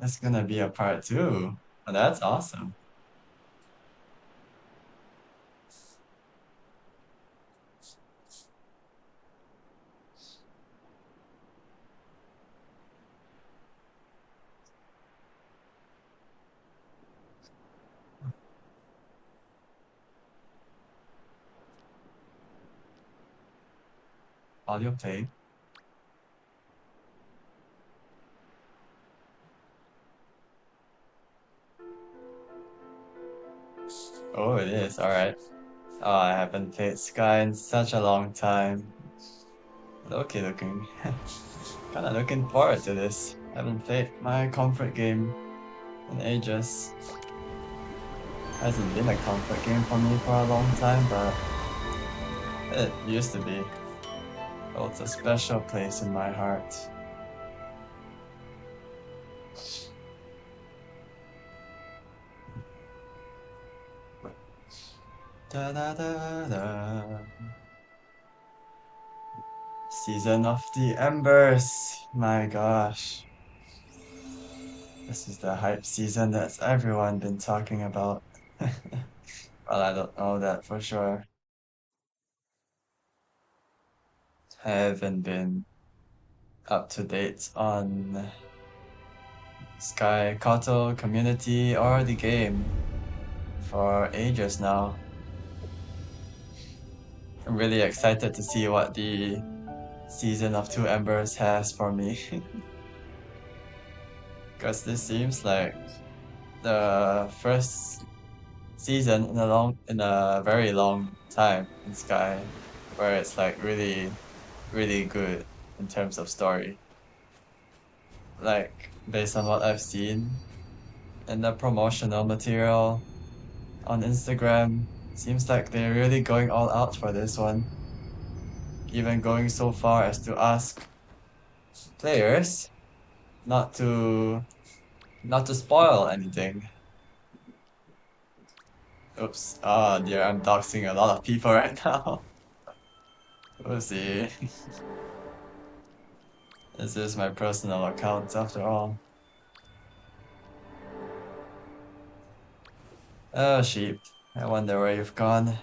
That's gonna be a part two. Oh, that's awesome. Audio play. Oh, it is. All right. Oh, I haven't played Sky in such a long time. Okay, looking kind of looking forward to this. Haven't played my comfort game in ages. Hasn't been a comfort game for me for a long time, but it used to be. Holds a special place in my heart. Da da da da. Season of the Embers. My gosh. This is the hype season that's everyone been talking about. Well, I don't know that for sure. I haven't been up to date on Sky Koto community or the game for ages now. I'm really excited to see what the Season of Two Embers has for me. Because this seems like the first season in a very long time in Sky, where it's like really good in terms of story. Like based on what I've seen in the promotional material on Instagram, seems like they're really going all out for this one. Even going so far as to ask players not to not to spoil anything. Oops. Ah, dear, I'm doxing a lot of people right now. We'll see. This is my personal account after all. Oh, sheep. I wonder where you've gone.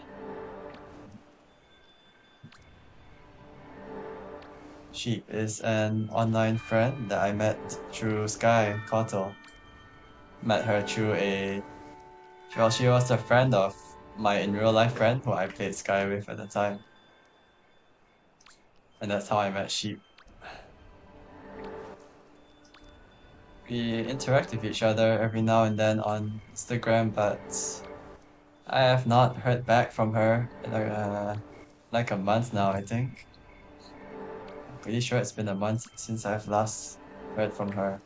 Sheep is an online friend that I met through Sky Koto. Met her through well, she was a friend of my in real life friend who I played Sky with at the time. And that's how I met Sheep. We interact with each other every now and then on Instagram, but I have not heard back from her in like a month now, I think. I'm pretty sure it's been a month since I've last heard from her.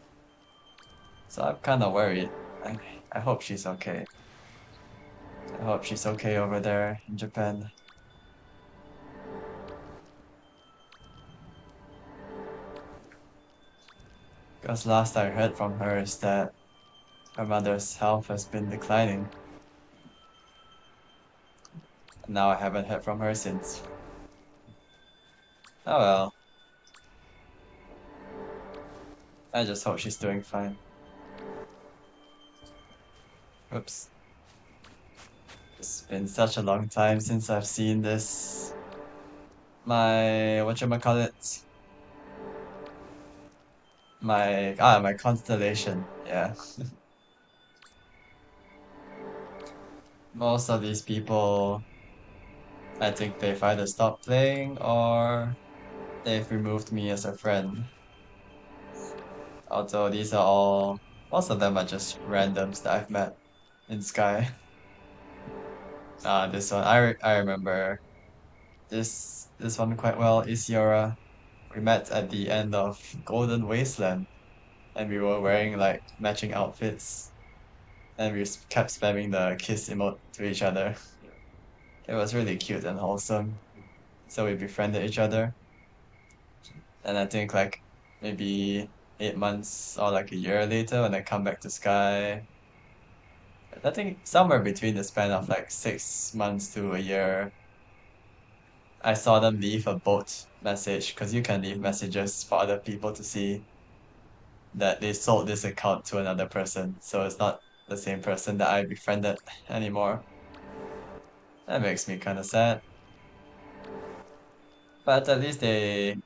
So I'm kind of worried. I, I hope she's okay. I hope she's okay over there in Japan. Because last I heard from her is that her mother's health has been declining. Now I haven't heard from her since. Oh well, I just hope she's doing fine. Oops. It's been such a long time since I've seen this. My, whatchamacallit? My constellation. Yeah. Most of these people, I think they've either stopped playing or they've removed me as a friend. Although these are all, most of them are just randoms that I've met in Sky. This one, I remember this one quite well, Isiora. We met at the end of Golden Wasteland and we were wearing like matching outfits and we kept spamming the kiss emote to each other. It was really cute and wholesome. So we befriended each other. And I think like maybe 8 months or like a year later when I come back to Sky, I think somewhere between the span of like 6 months to a year, I saw them leave a boat message because you can leave messages for other people to see. that they sold this account to another person, so it's not the same person that I befriended anymore. That makes me kind of sad. But at least they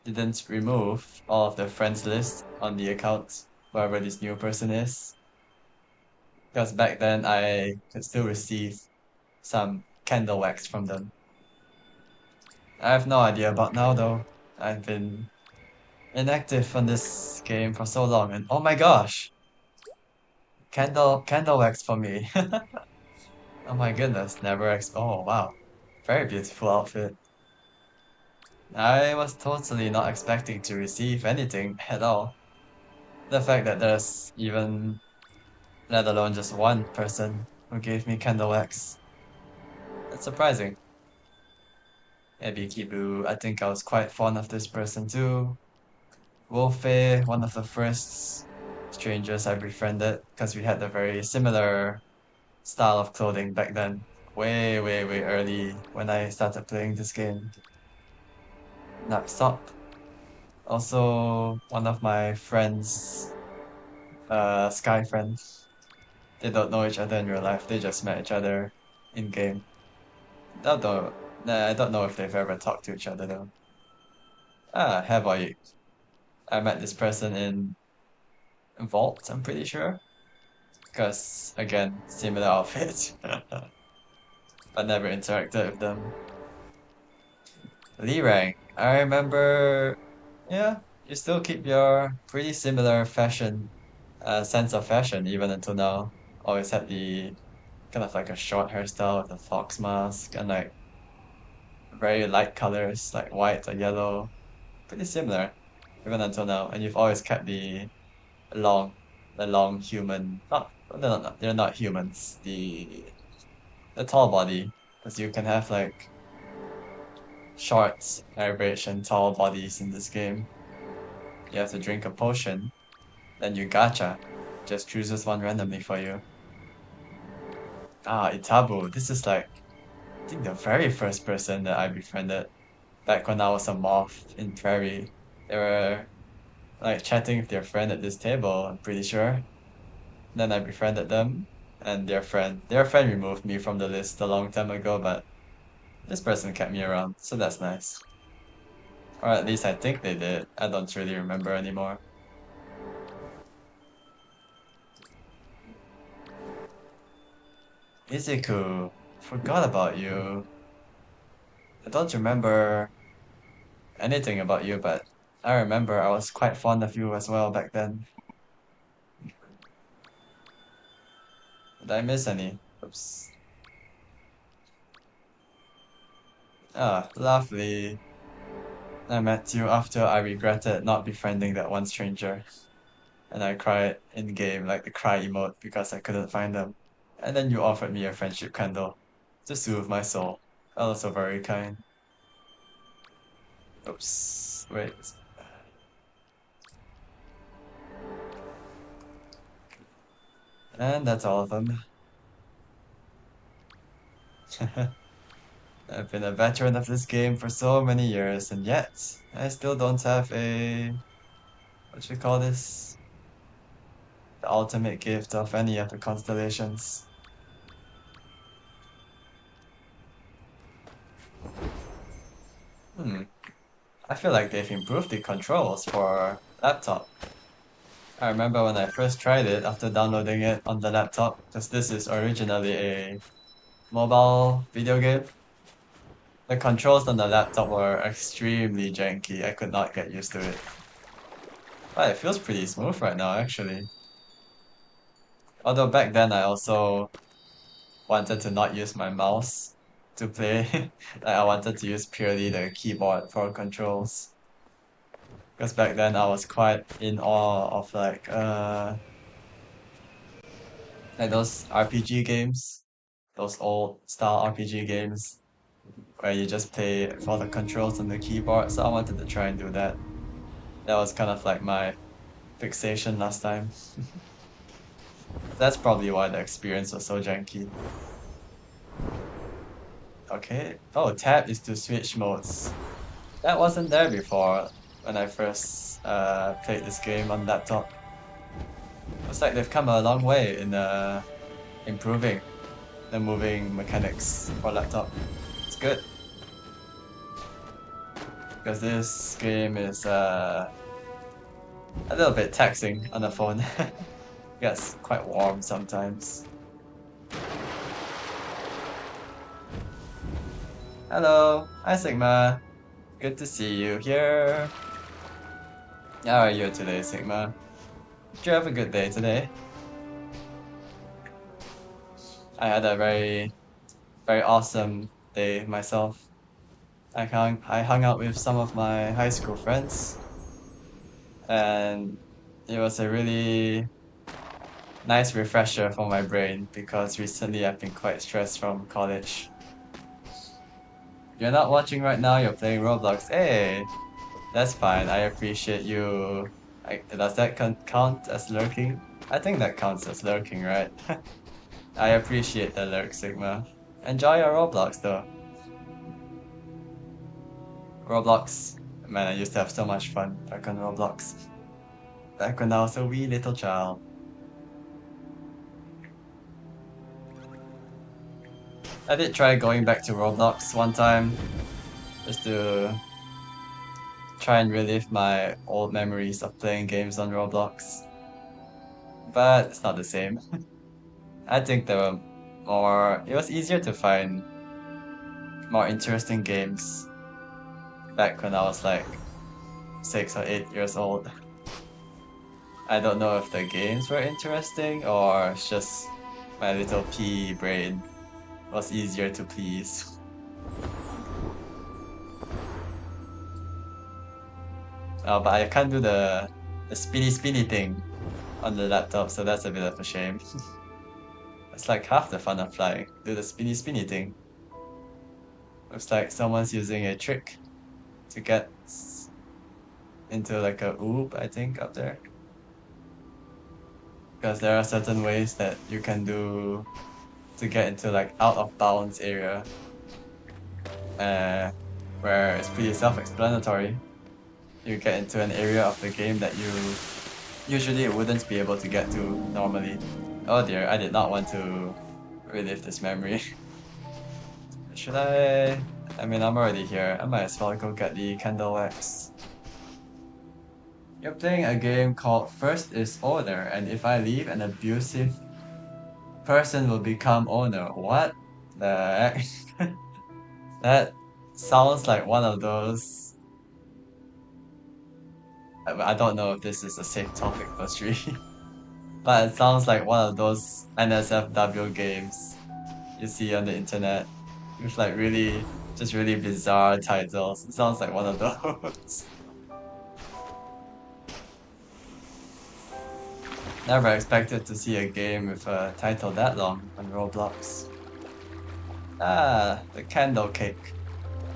didn't remove all of the friends list on the account, whoever this new person is. Because back then I could still receive some candle wax from them. I have no idea about now though. I've been inactive on this game for so long and oh my gosh! Candle wax for me. Oh my goodness, never oh wow. Very beautiful outfit. I was totally not expecting to receive anything at all. The fact that there's even, let alone just one person who gave me candle wax. That's surprising. Maybe Kibu, I think I was quite fond of this person too. Wolfei, one of the first strangers I befriended because we had a very similar style of clothing back then. Way, way, way early when I started playing this game. Stop. Also, one of my friends, Sky friends, they don't know each other in real life. They just met each other in game. Don't know. Nah, I don't know if they've ever talked to each other though. Have I? I met this person in Vault, I'm pretty sure. Because, again, similar outfit. But never interacted with them. Lee Rang. I remember, yeah, you still keep your pretty similar fashion, sense of fashion even until now. Always had the kind of like a short hairstyle with a fox mask and like very light colors like white or yellow. Pretty similar even until now. And you've always kept long, the long human. Not they're not humans. The tall body, because you can have like short, average, and tall bodies in this game. You have to drink a potion, then you gacha. Just chooses one randomly for you. Itabu. This is like I think the very first person that I befriended back when I was a moth in Prairie. They were like chatting with their friend at this table, I'm pretty sure. Then I befriended them and their friend removed me from the list a long time ago, but this person kept me around, so that's nice. Or at least I think they did. I don't really remember anymore. Izuku, forgot about you. I don't remember anything about you, but I remember I was quite fond of you as well back then. Did I miss any? Oops. Lovely. I met you after I regretted not befriending that one stranger. And I cried in game like the cry emote because I couldn't find them. And then you offered me a friendship candle to soothe my soul. Also very kind. Oops. Wait. And that's all of them. I've been a veteran of this game for so many years, and yet I still don't have what should we call this? The ultimate gift of any of the constellations. Hmm. I feel like they've improved the controls for laptop. I remember when I first tried it after downloading it on the laptop, because this is originally a mobile video game. The controls on the laptop were extremely janky. I could not get used to it. But it feels pretty smooth right now, actually. Although back then I also wanted to not use my mouse to play. Like I wanted to use purely the keyboard for controls. Because back then I was quite in awe of like those RPG games, those old style RPG games where you just play for the controls on the keyboard. So I wanted to try and do that. That was kind of like my fixation last time. That's probably why the experience was so janky. Okay. Oh, tab is to switch modes. That wasn't there before when I first played this game on laptop. Looks like they've come a long way in improving the moving mechanics for laptop. It's good because this game is a little bit taxing on the phone. Gets quite warm sometimes. Hello, hi Sigma. Good to see you here. How are you today, Sigma? Did you have a good day today? I had a very awesome day myself. I hung out with some of my high school friends, and it was a really nice refresher for my brain because recently I've been quite stressed from college. You're not watching right now, you're playing Roblox. Hey, that's fine. I appreciate you. Does that count as lurking? I think that counts as lurking, right? I appreciate the lurk, Sigma. Enjoy your Roblox though. Roblox. Man, I used to have so much fun back on Roblox. Back when I was a wee little child. I did try going back to Roblox one time just to try and relive my old memories of playing games on Roblox. But it's not the same. I think there were it was easier to find more interesting games back when I was like 6 or 8 years old. I don't know if the games were interesting or it's just my little pea brain was easier to please. But I can't do the spinny thing on the laptop, so that's a bit of a shame. It's like half the fun of flying. Do the spinny thing. Looks like someone's using a trick to get into like a oop, I think, up there. Because there are certain ways that you can do to get into like out of bounds area, uh, where it's pretty self-explanatory. You get into an area of the game that you usually wouldn't be able to get to normally. Oh dear, I did not want to relive this memory. Should I? I mean, I'm already here. I might as well go get the candle wax. You're playing a game called First is Owner, and if I leave, an abusive person will become owner. What the heck? That sounds like one of those. I don't know if this is a safe topic for stream, but it sounds like one of those NSFW games you see on the internet with like really bizarre titles. It sounds like one of those. Never expected to see a game with a title that long on Roblox. Ah, the candle cake.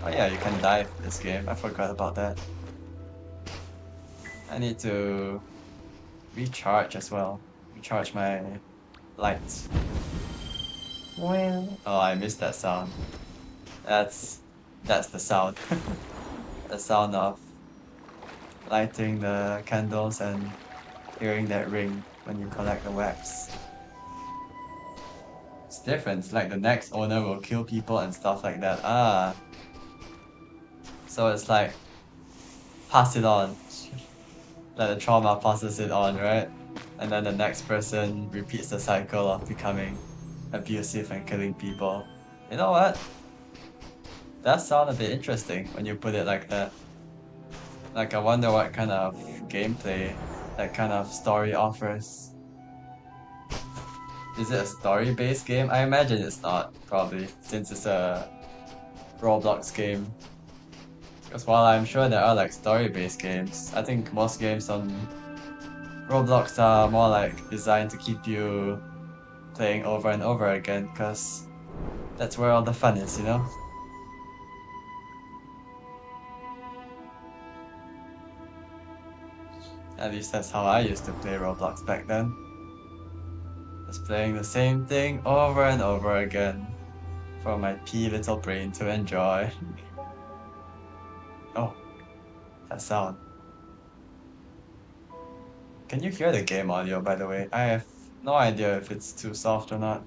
Oh yeah, you can dive in this game. I forgot about that. I need to recharge as well. Recharge my lights. Well. Oh, I missed that sound. That's that's the sound. The sound of lighting the candles and hearing that ring when you collect the wax. It's different. It's like the next owner will kill people and stuff like that. Ah, so it's like pass it on. Like the trauma passes it on, right? And then the next person repeats the cycle of becoming abusive and killing people. You know what? That sound a bit interesting when you put it like that. Like I wonder what kind of gameplay that kind of story offers. Is it a story-based game? I imagine it's not, probably, since it's a Roblox game. Because while I'm sure there are like story-based games, I think most games on Roblox are more like designed to keep you playing over and over again, because that's where all the fun is, you know? At least that's how I used to play Roblox back then. Just playing the same thing over and over again for my pea little brain to enjoy. Oh, that sound. Can you hear the game audio, by the way? I have no idea if it's too soft or not.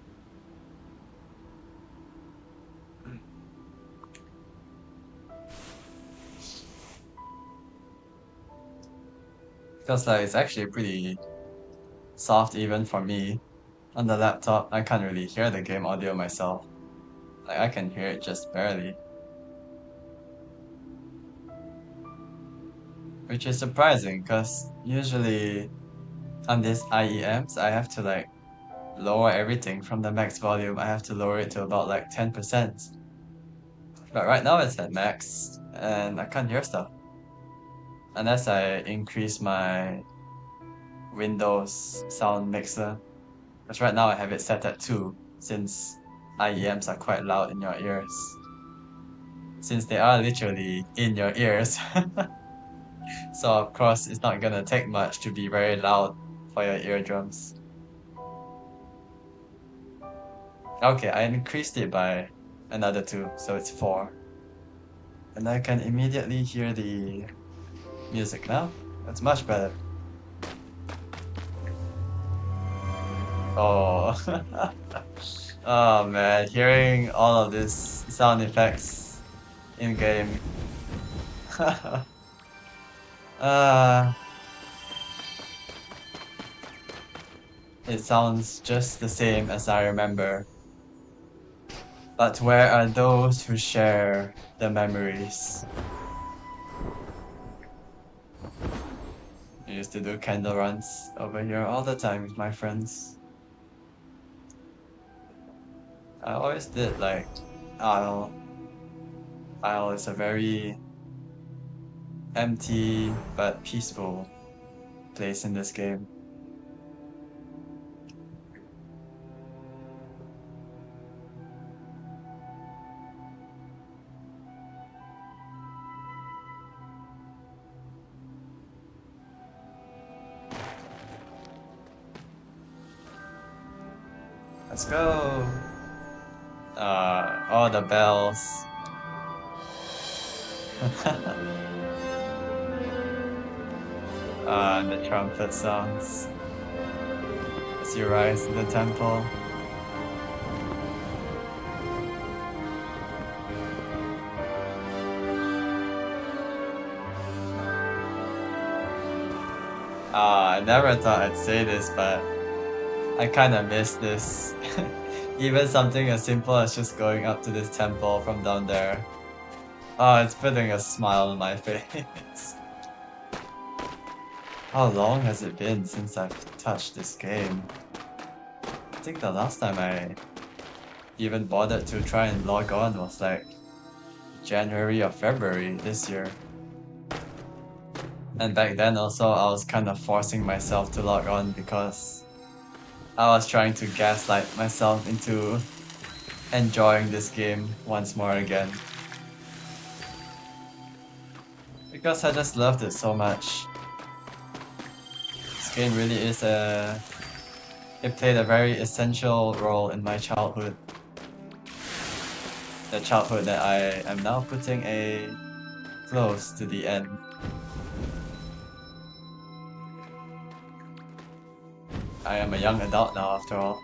Because like it's actually pretty soft even for me. On the laptop, I can't really hear the game audio myself. Like I can hear it just barely. Which is surprising because usually on these IEMs I have to like lower everything from the max volume. I have to lower it to about like 10%. But right now it's at max and I can't hear stuff. Unless I increase my Windows sound mixer. Because right now I have it set at 2 since IEMs are quite loud in your ears. Since they are literally in your ears. So of course it's not gonna take much to be very loud for your eardrums. Okay, I increased it by another 2, so it's 4. And I can immediately hear the music now. That's much better. Oh, oh man, hearing all of this sound effects in game. uh, it sounds just the same as I remember. But where are those who share the memories? I used to do candle runs over here all the time with my friends. I always did like Isle. Isle is a very empty but peaceful place in this game. Let's go! All the bells. The trumpet sounds as you rise to the temple. I never thought I'd say this, but I kinda miss this. Even something as simple as just going up to this temple from down there. Oh, it's putting a smile on my face. How long has it been since I've touched this game? I think the last time I even bothered to try and log on was like January or February this year. And back then also I was kind of forcing myself to log on because I was trying to gaslight myself into enjoying this game once more again. Because I just loved it so much. This game really is it played a very essential role in my childhood. The childhood that I am now putting a close to the end. I am a young adult now after all.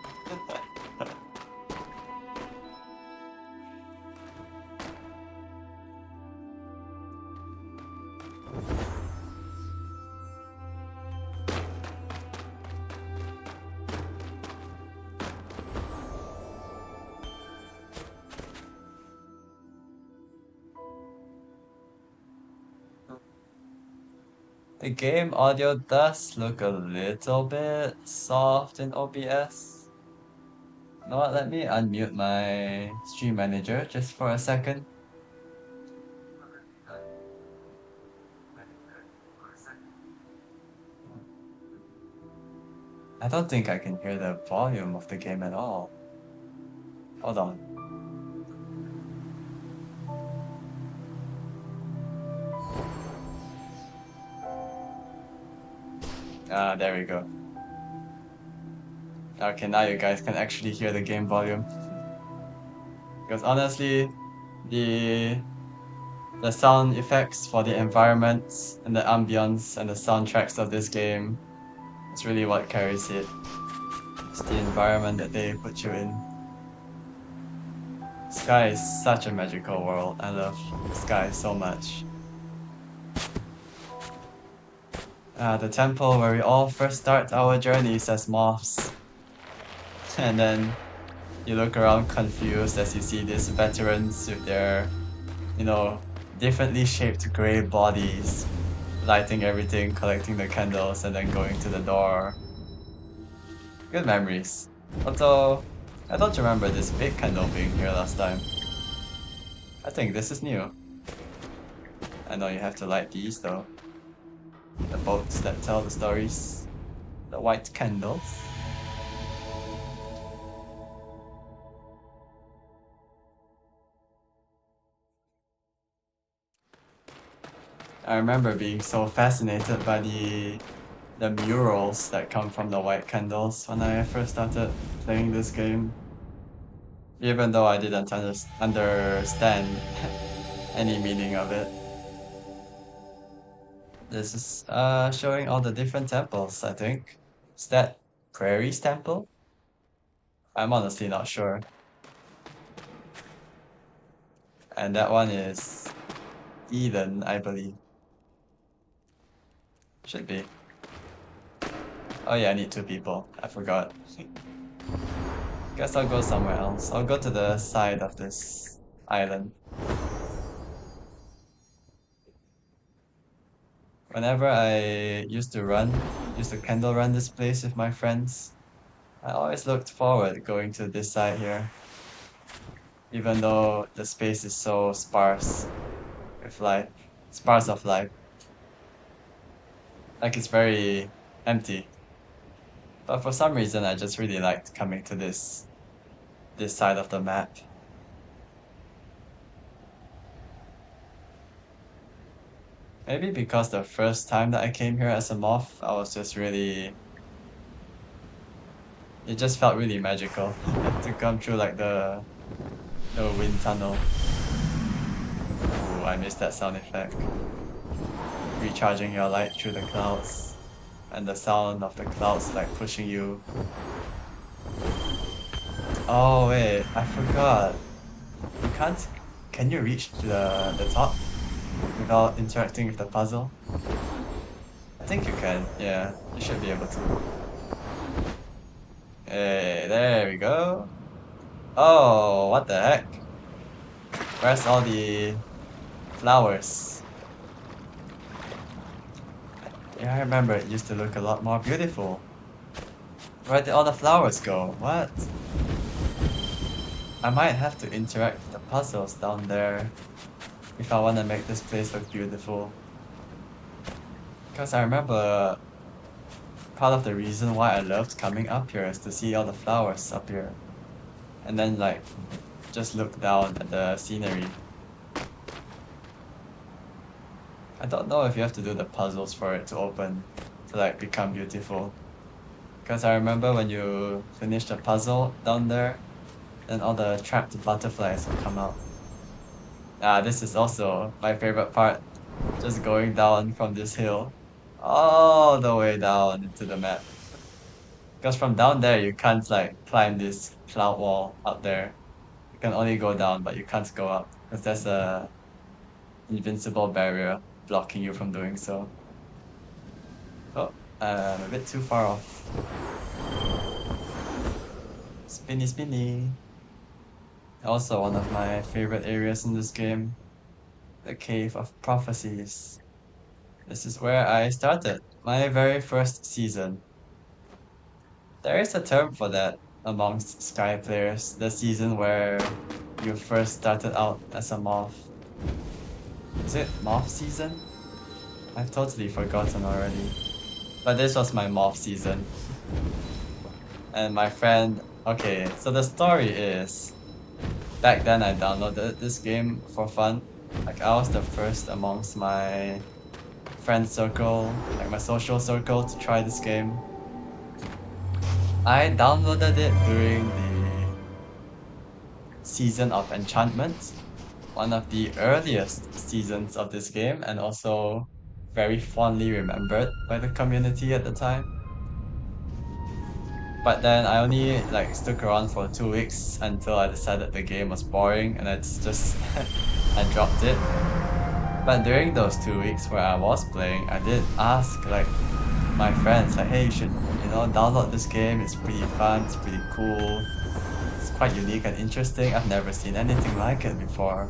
The game audio does look a little bit soft in OBS. You know what, let me unmute my stream manager just for a second. I don't think I can hear the volume of the game at all. Hold on. Ah, there we go. Okay, now you guys can actually hear the game volume. Because honestly, the the sound effects for the environments and the ambience and the soundtracks of this game It's really what carries it. It's the environment that they put you in. Sky is such a magical world. I love Sky so much. The temple where we all first start our journeys as moths. And then you look around confused as you see these veterans with their, you know, differently shaped grey bodies, lighting everything, collecting the candles, and then going to the door. Good memories. Although, I don't remember this big candle being here last time. I think this is new. I know you have to light these though. The boats that tell the stories. The white candles. I remember being so fascinated by the murals that come from the white candles when I first started playing this game. Even though I didn't understand any meaning of it. This is showing all the different temples, I think. Is that Prairie's temple? I'm honestly not sure. And that one is Eden, I believe. Should be. Oh yeah, I need two people. I forgot. Guess I'll go somewhere else. I'll go to the side of this island. Whenever I used to candle run this place with my friends, I always looked forward going to this side here, even though the space is so sparse with life, sparse of life. Like it's very empty. But for some reason, I just really liked coming to this side of the map. Maybe because the first time that I came here as a moth, I was just really, it just felt really magical to come through like the wind tunnel. Ooh, I missed that sound effect. Recharging your light through the clouds and the sound of the clouds like pushing you. Oh wait, I forgot. You can't, can you reach to the top without interacting with the puzzle? I think you can, yeah, you should be able to. Hey, there we go. Oh, what the heck? Where's all the flowers? Yeah, I remember it used to look a lot more beautiful. Where did all the flowers go? What? I might have to interact with the puzzles down there if I want to make this place look beautiful. Because I remember part of the reason why I loved coming up here is to see all the flowers up here. And then like just look down at the scenery. I don't know if you have to do the puzzles for it to open, to like become beautiful. Because I remember when you finish the puzzle down there, then all the trapped butterflies will come out. This is also my favorite part. Just going down from this hill, all the way down into the map. Because from down there, you can't like climb this cloud wall up there. You can only go down, but you can't go up. Because there's a invincible barrier blocking you from doing so. Oh, I'm a bit too far off. Spinny spinny. Also one of my favorite areas in this game. The Cave of Prophecies. This is where I started my very first season. There is a term for that amongst Sky players, the season where you first started out as a moth. Is it moth season? I've totally forgotten already. But this was my moth season. And my friend, okay, so the story is back then I downloaded this game for fun. Like I was the first amongst my friend circle, like my social circle to try this game. I downloaded it during the Season of Enchantment, one of the earliest seasons of this game and also very fondly remembered by the community at the time. But then I only like stuck around for 2 weeks until I decided the game was boring and it's just I dropped it. But during those 2 weeks where I was playing, I did ask like my friends like, hey, you should download this game. It's pretty fun. It's pretty cool. It's quite unique and interesting. I've never seen anything like it before.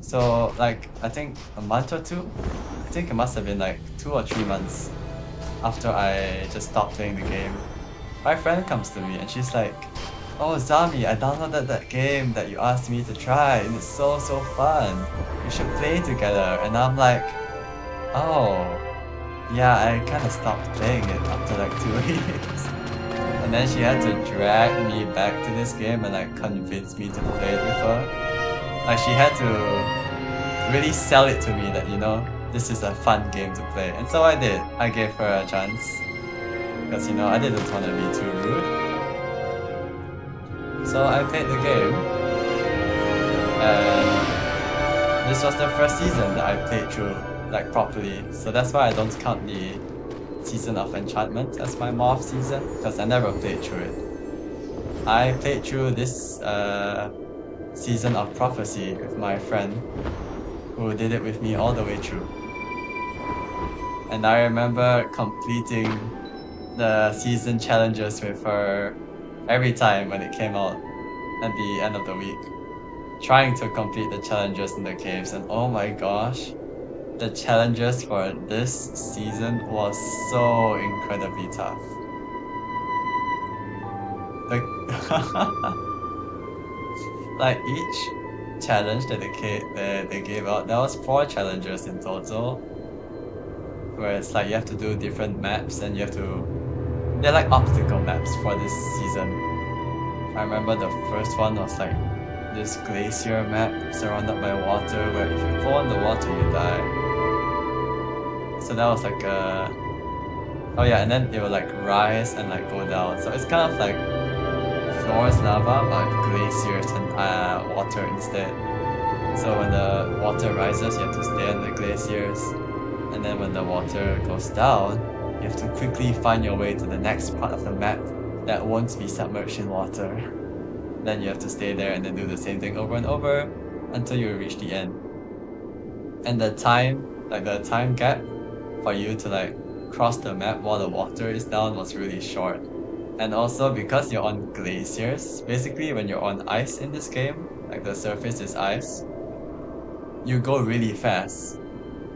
So like I think a month or two, I think it must have been like 2 or 3 months after I just stopped playing the game. My friend comes to me and she's like, "Oh, Zami, I downloaded that game that you asked me to try, and it's so fun. We should play together." And I'm like, "Oh, yeah, I kind of stopped playing it after like 2 weeks." And then she had to drag me back to this game and like convince me to play it with her. Like she had to really sell it to me that this is a fun game to play. And so I did. I gave her a chance because I didn't want to be too rude. So I played the game, and this was the first season that I played through like properly. So that's why I don't count the Season of Enchantment as my Morph season because I never played through it. I played through this Season of Prophecy with my friend who did it with me all the way through. And I remember completing the season challenges with her every time when it came out at the end of the week, trying to complete the challenges in the caves. And oh my gosh, the challenges for this season was so incredibly tough. Like, like each challenge that they gave out, there was 4 challenges in total, where it's like you have to do different maps and they're like obstacle maps for this season. I remember the first one was like this glacier map surrounded by water where if you fall in the water you die. So that was like oh yeah, and then it will like rise and like go down. So it's kind of like floor is lava but glaciers and water instead. So when the water rises you have to stay on the glaciers, and then when the water goes down you have to quickly find your way to the next part of the map that won't be submerged in water. Then you have to stay there and then do the same thing over and over until you reach the end. And the time gap for you to like cross the map while the water is down was really short. And also because you're on glaciers, basically when you're on ice in this game, like the surface is ice, you go really fast.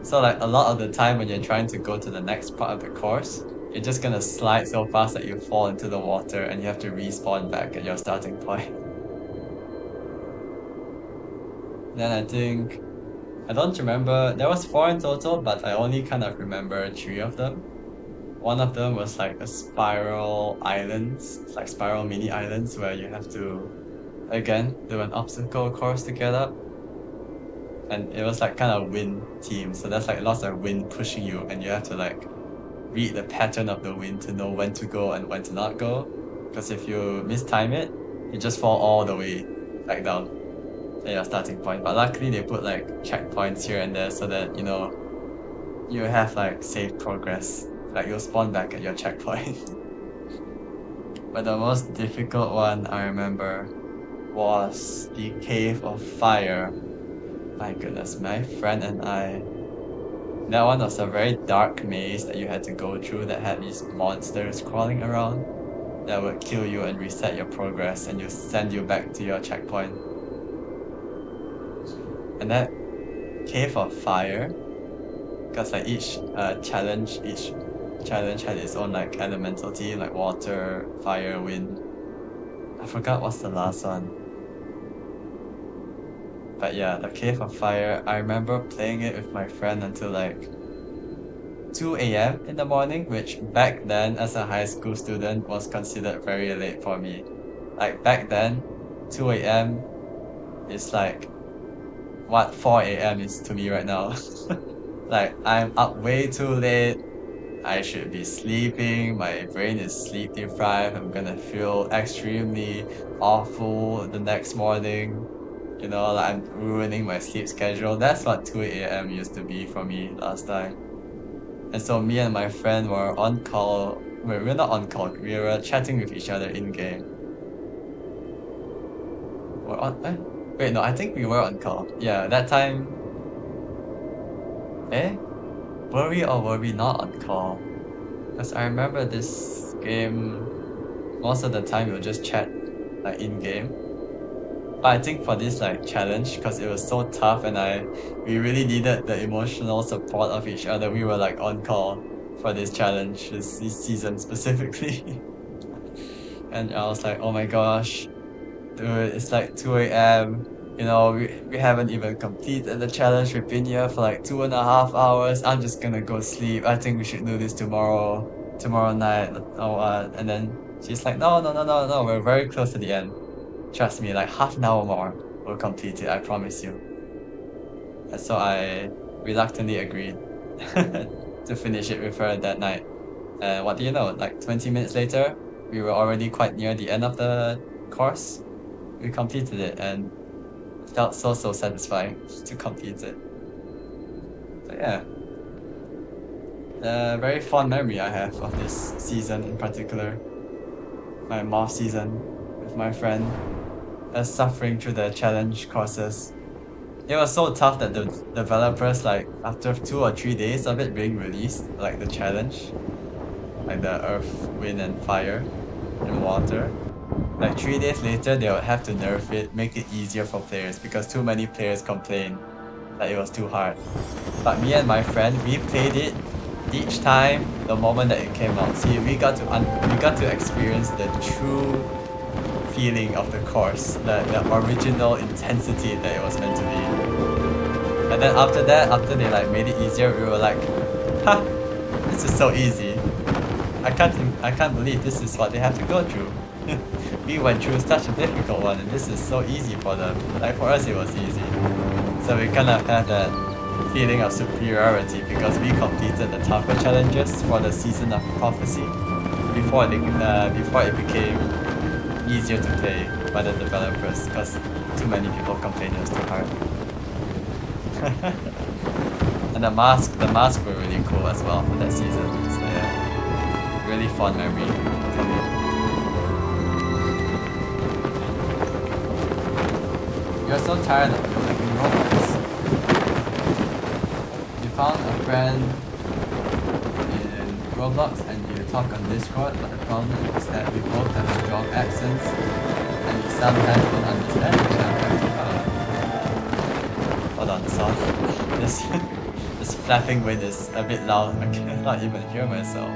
So like a lot of the time when you're trying to go to the next part of the course, you're just gonna slide so fast that you fall into the water and you have to respawn back at your starting point. Then I don't remember, there was 4 in total, but I only kind of remember 3 of them. One of them was like a spiral islands, it's like spiral mini islands where you have to, again, do an obstacle course to get up. And it was like kind of wind team, so there's like lots of wind pushing you and you have to like read the pattern of the wind to know when to go and when to not go. Because if you mistime it, you just fall all the way back down at your starting point. But luckily they put like checkpoints here and there so that you have like safe progress. Like you'll spawn back at your checkpoint. But the most difficult one I remember was the Cave of Fire. My goodness, my friend and I. That one was a very dark maze that you had to go through that had these monsters crawling around that would kill you and reset your progress and send you back to your checkpoint. And that Cave of Fire, because like each challenge had its own like elemental team, like water, fire, wind. I forgot what's the last one. But yeah, the Cave of Fire, I remember playing it with my friend until like 2 a.m. in the morning, which back then as a high school student was considered very late for me. Like back then, 2 a.m. is like what 4 a.m. is to me right now. Like I'm up way too late. I should be sleeping, my brain is sleep deprived, I'm gonna feel extremely awful the next morning. Like I'm ruining my sleep schedule. That's what 2 a.m. used to be for me last time. And so me and my friend were on call we're not on call. We were chatting with each other in game. We're on. Wait, no, I think we were on call. Yeah, that time. Eh? Were we or were we not on call? Because I remember this game. Most of the time we'll just chat like in game. But I think for this like challenge, because it was so tough and we really needed the emotional support of each other, we were like on call for this challenge, this season specifically. And I was like, oh my gosh, dude, it's like 2 a.m. You know, we haven't even completed the challenge. We've been here for like 2.5 hours. I'm just gonna go sleep. I think we should do this tomorrow night. Oh, and then she's like, no, no, no, no, no. We're very close to the end. Trust me, like half an hour more, we'll complete it. I promise you. And so I reluctantly agreed to finish it with her that night. And what do you know? Like 20 minutes later, we were already quite near the end of the course. We completed it and felt so satisfying to complete it. So yeah, a very fond memory I have of this season in particular. My moth season with my friend, suffering through the challenge courses. It was so tough that the developers, like after 2 or 3 days of it being released, like the challenge, like the earth, wind, and fire, and water, like 3 days later they would have to nerf it, make it easier for players because too many players complained that it was too hard. But me and my friend, we played it each time the moment that it came out. See, we got to experience the true feeling of the course, the original intensity that it was meant to be. And then after that, after they like made it easier, we were like, ha, this is so easy. I can't believe this is what they have to go through. We went through such a difficult one and this is so easy for them. Like for us it was easy. So we kind of had that feeling of superiority because we completed the tougher challenges for the Season of Prophecy before it became easier to play by the developers because too many people complained it was too hard. And the masks were really cool as well for that season. So yeah, really fond memory for me. You're so tired of collecting Robux. You found a friend in Roblox and you talk on Discord, but the problem is that we both have strong accents and we sometimes don't understand each other. Hold on, sound. This flapping wind is a bit loud. I cannot even hear myself.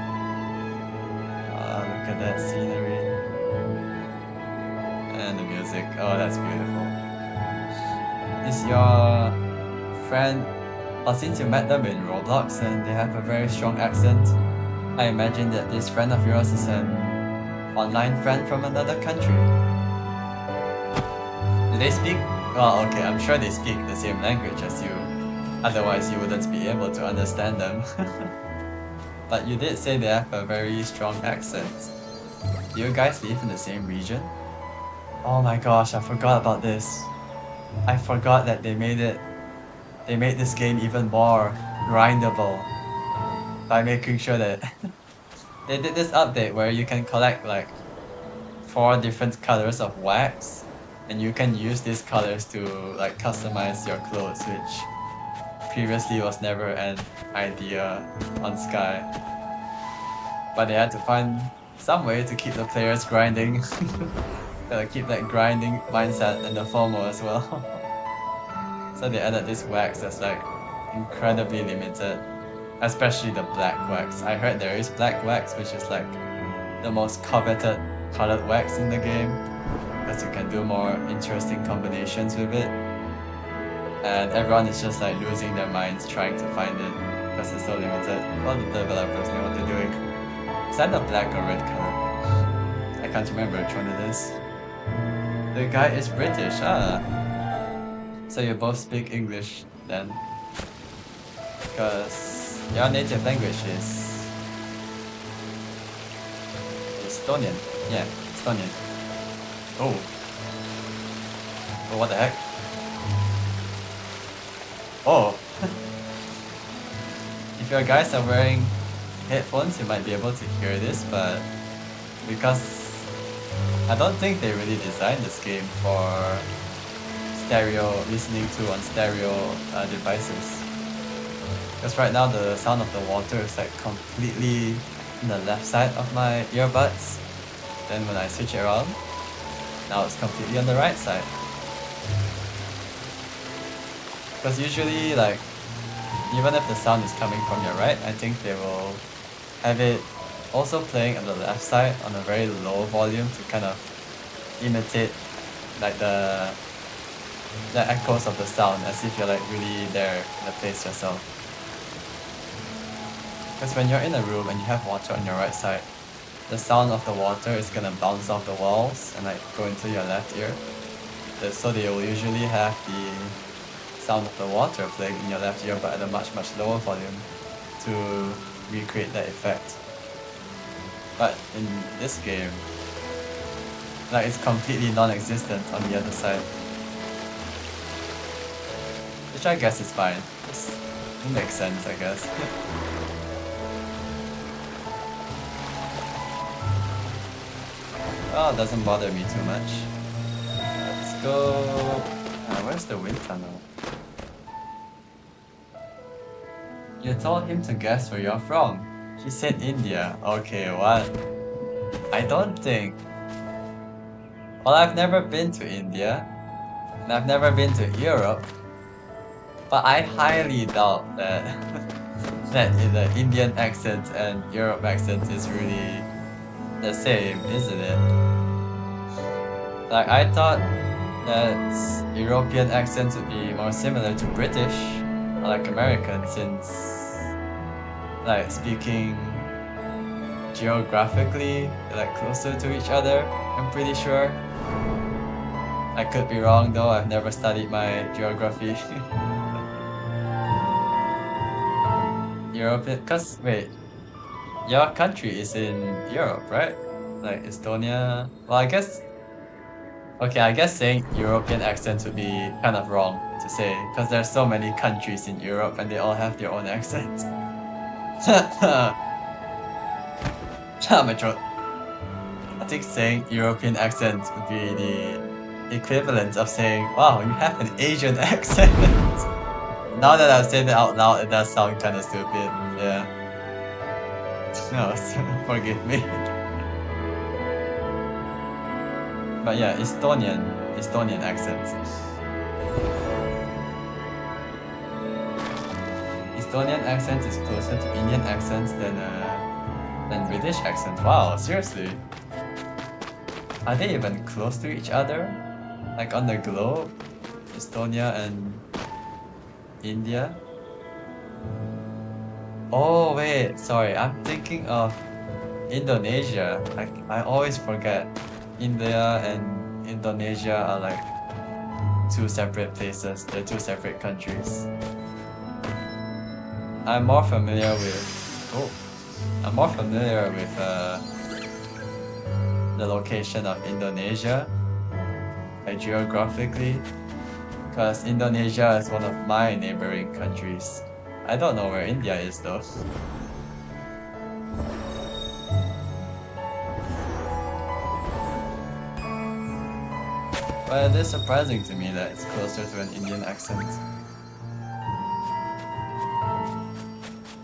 Look at that scenery. And the music. Oh, that's beautiful. Is your friend, or since you met them in Roblox and they have a very strong accent, I imagine that this friend of yours is an online friend from another country. Do they speak? Well, okay, I'm sure they speak the same language as you. Otherwise, you wouldn't be able to understand them. But you did say they have a very strong accent. Do you guys live in the same region? Oh my gosh, I forgot about this. I forgot that they made this game even more grindable by making sure that they did this update where you can collect like 4 different colors of wax and you can use these colors to like customize your clothes, which previously was never an idea on Sky. But they had to find some way to keep the players grinding. Keep that grinding mindset and the FOMO as well. So they added this wax that's like incredibly limited, especially the black wax. I heard there is black wax, which is like the most coveted colored wax in the game because you can do more interesting combinations with it. And everyone is just like losing their minds trying to find it because it's so limited. All the developers know what they're doing. Is that a black or red color? I can't remember which one it is. The guy is British, so you both speak English then? Because your native language is Estonian. Yeah, Estonian. Oh. Oh, what the heck? Oh. If your guys are wearing headphones, you might be able to hear this, but because I don't think they really designed this game for stereo, listening to on stereo devices. Because right now the sound of the water is like completely on the left side of my earbuds. Then when I switch it around, now it's completely on the right side. Because usually, like, even if the sound is coming from your right, I think they will have it also playing on the left side on a very low volume to kind of imitate like the echoes of the sound as if you're like really there in the place yourself. Because when you're in a room and you have water on your right side, the sound of the water is gonna bounce off the walls and like go into your left ear. So they will usually have the sound of the water playing in your left ear but at a much lower volume to recreate that effect. But in this game, like it's completely non-existent on the other side. Which I guess is fine. It makes sense, I guess. Oh, it doesn't bother me too much. Let's go. Where's the wind tunnel? You told him to guess where you're from. He said India. Okay, what? I don't think. Well, I've never been to India, and I've never been to Europe, but I highly doubt that that the Indian accent and Europe accent is really the same, isn't it? Like, I thought that European accents would be more similar to British or like American, since like speaking geographically like closer to each other, I'm pretty sure. I could be wrong though, I've never studied my geography. European, cause wait, your country is in Europe, right? Like Estonia. Well, I guess saying European accents would be kind of wrong to say, because there's so many countries in Europe and they all have their own accents. My throat. I think saying European accent would be the equivalent of saying, wow, you have an Asian accent. Now that I've said it out loud, it does sound kind of stupid. Yeah. No, forgive me. But yeah, Estonian accents. Estonian accent is closer to Indian accents than British accent. Wow, seriously. Are they even close to each other? Like on the globe? Estonia and India? Oh wait, sorry, I'm thinking of Indonesia. Like I always forget India and Indonesia are like two separate places. They're two separate countries. I'm more familiar with the location of Indonesia, like geographically, because Indonesia is one of my neighboring countries. I don't know where India is though. But it is surprising to me that it's closer to an Indian accent.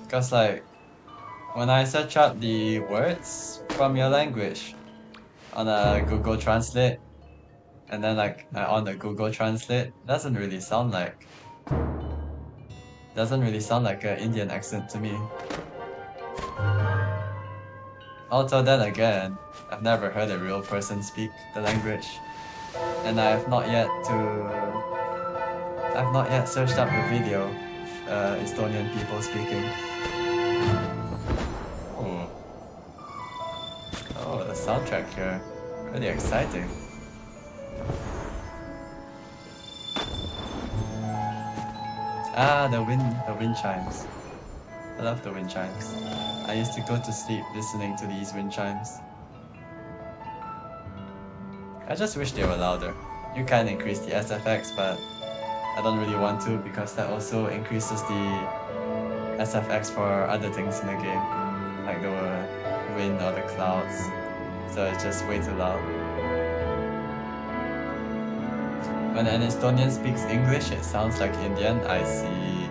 Because like, when I search up the words from your language on a Google Translate, and then like on the Google Translate, doesn't really sound like an Indian accent to me. Also, then again, I've never heard a real person speak the language, and I've not yet searched up a video of Estonian people speaking. Oh, oh, the soundtrack here, really exciting. Ah, the wind chimes. I love the wind chimes. I used to go to sleep listening to these wind chimes. I just wish they were louder. You can increase the SFX, but I don't really want to because that also increases the SFX for other things in the game. like the wind or the clouds. So it's just way too loud. When an Estonian speaks English, it sounds like Indian. I see.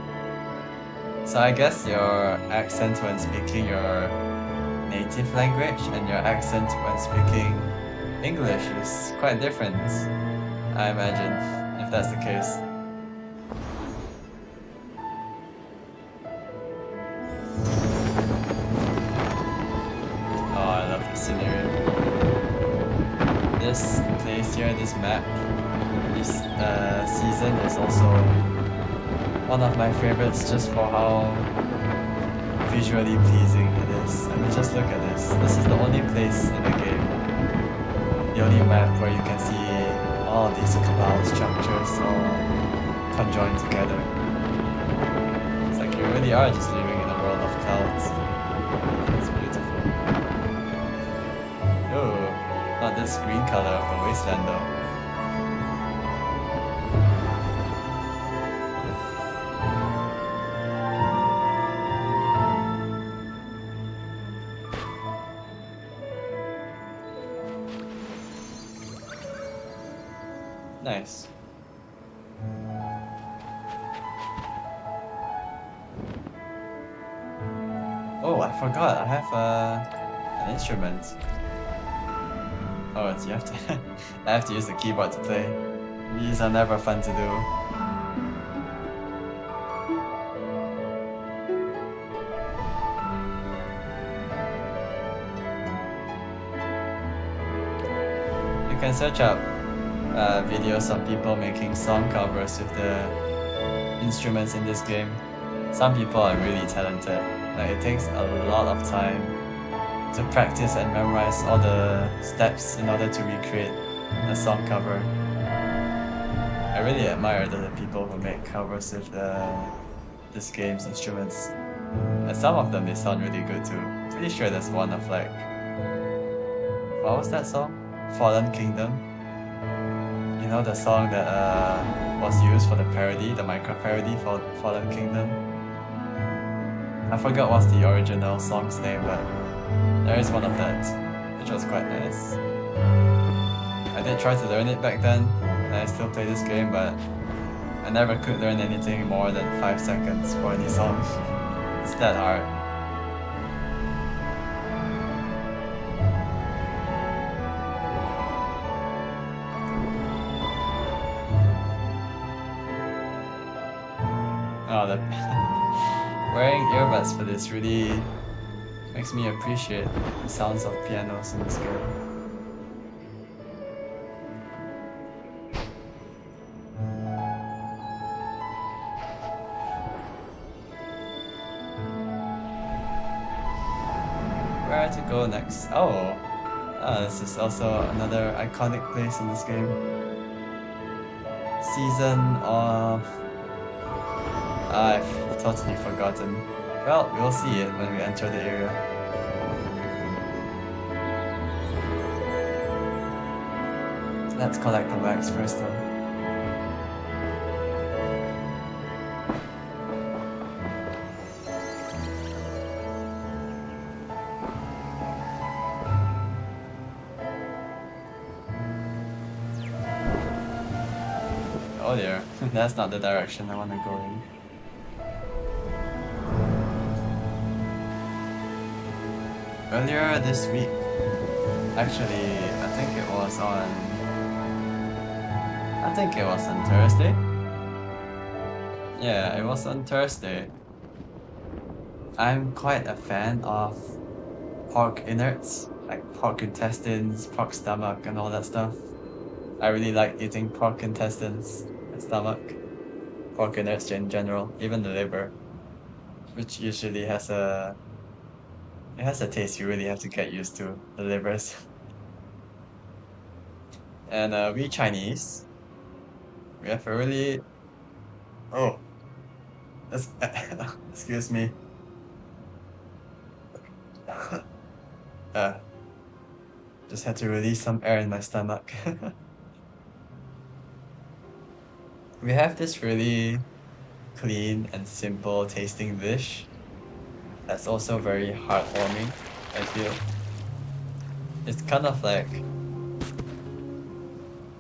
So I guess your accent when speaking your native language and your accent when speaking English is quite different, I imagine, if that's the case. Oh, I love the scenery. This place here, this map, this season is also one of my favorites just for how visually pleasing it is. I mean, just look at this. This is the only place in the game, the only map where you can see all of these cloud structures all conjoined together. It's like you really are just living in a world of clouds. It's beautiful. Oh, not this green color of the wasteland though. Nice. Oh, I forgot. I have an instrument. Oh, you have to. I have to use the keyboard to play. These are never fun to do. You can search up videos of people making song covers with the instruments in this game. Some people are really talented. Like it takes a lot of time to practice and memorize all the steps in order to recreate a song cover. I really admire the people who make covers with this game's instruments. And some of them they sound really good too. Pretty sure there's one of like what was that song? Fallen Kingdom. You know the song that was used for the parody, the Minecraft parody for Fallen Kingdom? I forgot what's the original song's name, but there is one of that, which was quite nice. I did try to learn it back then, and I still play this game, but I never could learn anything more than 5 seconds for any song. It's that hard. Oh, the wearing earbuds for this really makes me appreciate the sounds of pianos in this game. Where to go next? Oh, this is also another iconic place in this game. Season of... I've totally forgotten. Well, we'll see it when we enter the area. Let's collect the wax first though. Oh dear, that's not the direction I want to go in. Earlier this week, actually, I think it was on Thursday. Yeah, it was on Thursday. I'm quite a fan of pork innards, like pork intestines, pork stomach, and all that stuff. I really like eating pork intestines and stomach, pork innards in general, even the liver, which usually has a taste you really have to get used to, the livers. And we Chinese, we have a really oh, that's, excuse me. Uh, just had to release some air in my stomach. We have this really clean and simple tasting dish that's also very heartwarming, I feel. It's kind of like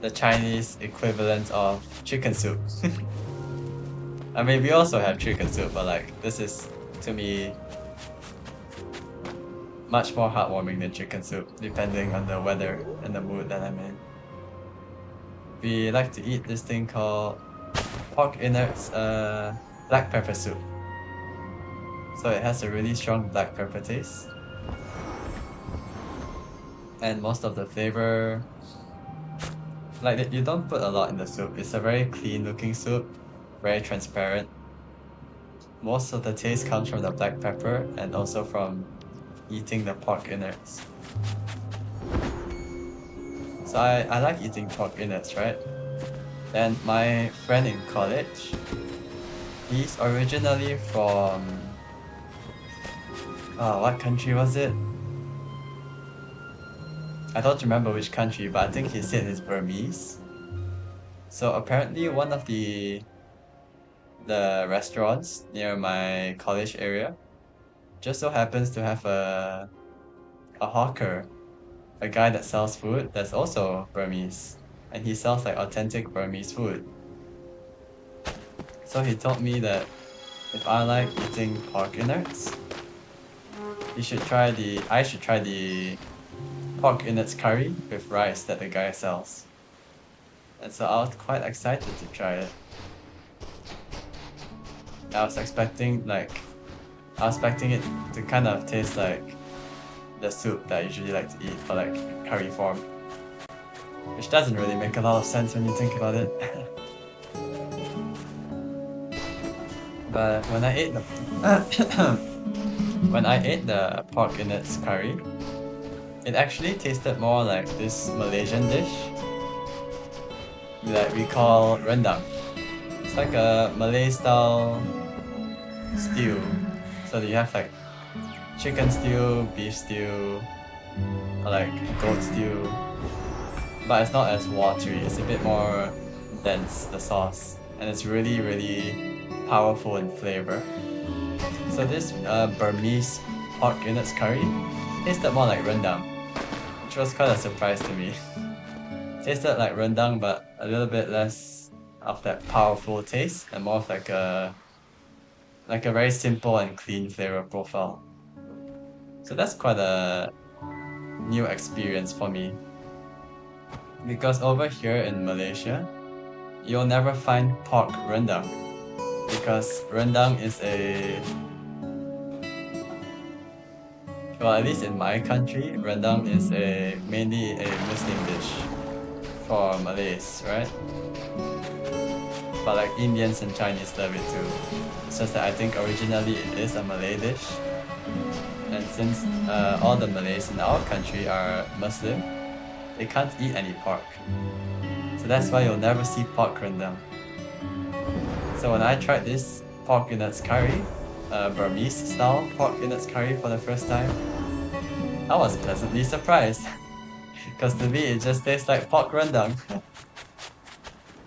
the Chinese equivalent of chicken soup. I mean, we also have chicken soup, but like this is to me much more heartwarming than chicken soup, depending on the weather and the mood that I'm in. We like to eat this thing called pork innards, black pepper soup. So it has a really strong black pepper taste, and most of the flavor, like you don't put a lot in the soup. It's a very clean looking soup, very transparent. Most of the taste comes from the black pepper and also from eating the pork innards. So I like eating pork innards, right? And my friend in college, he's originally from, what country was it? I don't remember which country, but I think he said he's Burmese. So apparently one of the restaurants near my college area just so happens to have a hawker, a guy that sells food that's also Burmese. And he sells like authentic Burmese food. So he told me that if I like eating pork innards, I should try the pork innards curry with rice that the guy sells. And so I was quite excited to try it. I was expecting like I was expecting it to kind of taste like the soup that I usually like to eat, but like curry form. Which doesn't really make a lot of sense when you think about it. But when I ate the when I ate the pork innards curry, it actually tasted more like this Malaysian dish that we call rendang. It's like a Malay style stew. So you have like chicken stew, beef stew, or like goat stew. But it's not as watery, it's a bit more dense, the sauce. And it's really, really powerful in flavor. So this Burmese pork innards curry tasted more like rendang, which was quite a surprise to me. Tasted like rendang, but a little bit less of that powerful taste and more of like a very simple and clean flavor profile. So that's quite a new experience for me. Because over here in Malaysia, you'll never find pork rendang. Because rendang is well, at least in my country, rendang is mainly a Muslim dish for Malays, right? But like Indians and Chinese love it too. It's just that I think originally it is a Malay dish. And since all the Malays in our country are Muslim, they can't eat any pork. So that's why you'll never see pork rendang. So when I tried this pork innards curry, Burmese style pork innards curry for the first time, I was pleasantly surprised. Because to me it just tastes like pork rendang.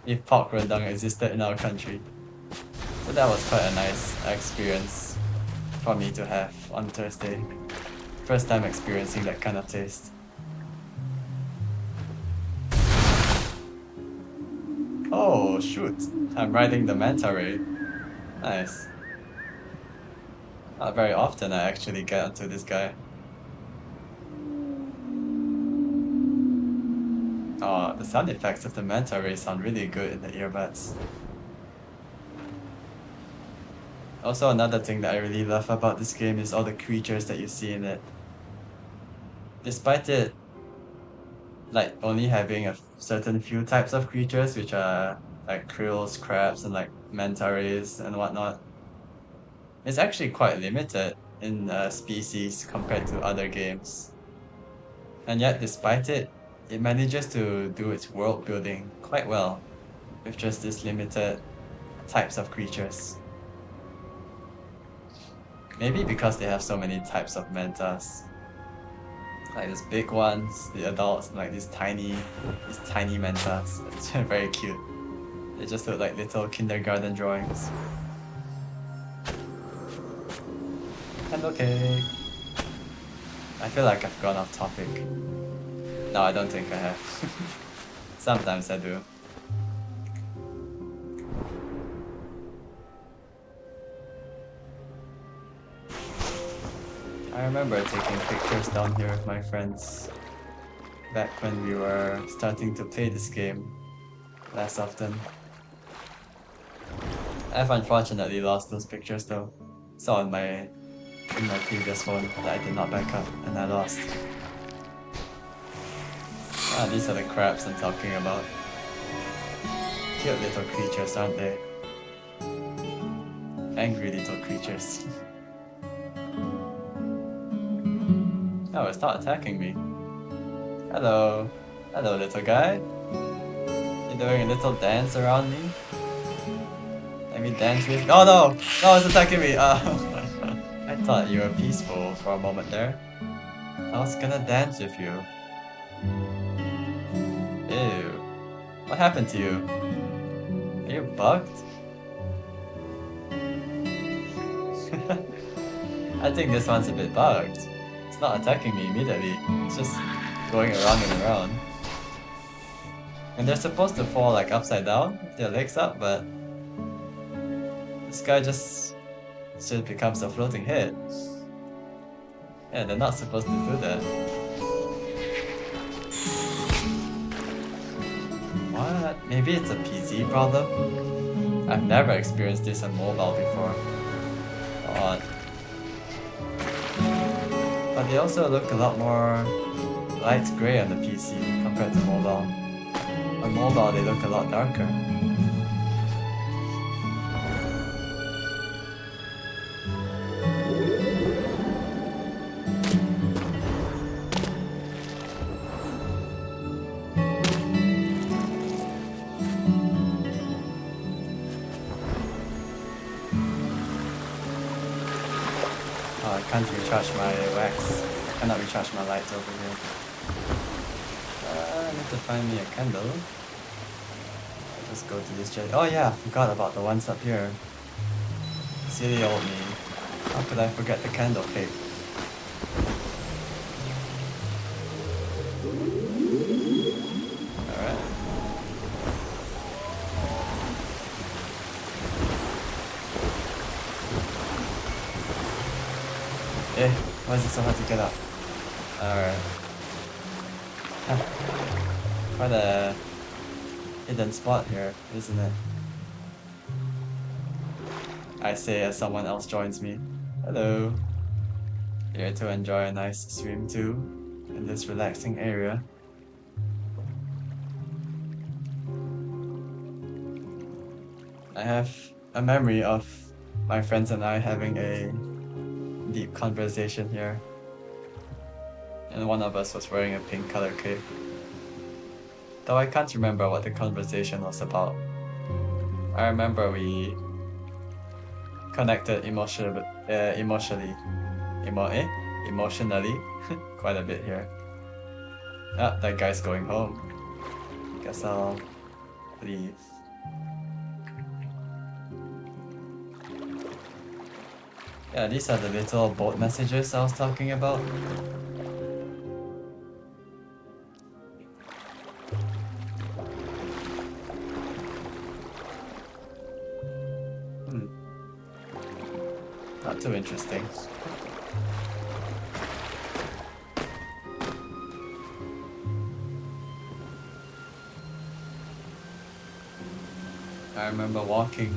If pork rendang existed in our country. So that was quite a nice experience for me to have on Thursday. First time experiencing that kind of taste. Oh shoot, I'm riding the manta ray. Nice. Not very often I actually get onto this guy. Oh, the sound effects of the manta ray sound really good in the earbuds. Also, another thing that I really love about this game is all the creatures that you see in it. Despite it like only having a certain few types of creatures, which are like krills, crabs, and like manta rays and whatnot, it's actually quite limited in species compared to other games. And yet, despite it, it manages to do its world building quite well with just this limited types of creatures. Maybe because they have so many types of mantas. Like these big ones, the adults, and like these tiny mantas. It's very cute. They just look like little kindergarten drawings. Candle cake. I feel like I've gone off topic. No, I don't think I have. Sometimes I do. I remember taking pictures down here with my friends back when we were starting to play this game less often. I've unfortunately lost those pictures though. Saw in my previous phone that I did not back up and I lost. Ah, these are the crabs I'm talking about. Cute little creatures, aren't they? Angry little creatures. Oh, it's not attacking me. Hello. Hello, little guy. You doing a little dance around me? Let me dance with. Oh no! No, it's attacking me! I thought you were peaceful for a moment there. I was gonna dance with you. Ew. What happened to you? Are you bugged? I think this one's a bit bugged. It's not attacking me immediately. It's just going around and around. And they're supposed to fall like upside down with their legs up, but this guy just becomes a floating head. Yeah, they're not supposed to do that. What? Maybe it's a PC problem? I've never experienced this on mobile before. Odd. But they also look a lot more light gray on the PC compared to mobile. On mobile, they look a lot darker. Oh, I can't recharge my wax. I cannot recharge my lights over here. I need to find me a candle. Let's go to this jet. Oh yeah, I forgot about the ones up here. Silly old me. How could I forget the candle cake? Alright. Eh, why is it so hard to get up? Alright. Quite a hidden spot here, isn't it? I say as someone else joins me. Hello. Here to enjoy a nice swim too, in this relaxing area. I have a memory of my friends and I having a deep conversation here. And one of us was wearing a pink color cape. Though I can't remember what the conversation was about. I remember we connected emotionally quite a bit here. Ah, that guy's going home. Guess I'll leave. Yeah, these are the little boat messages I was talking about. Not too interesting. I remember walking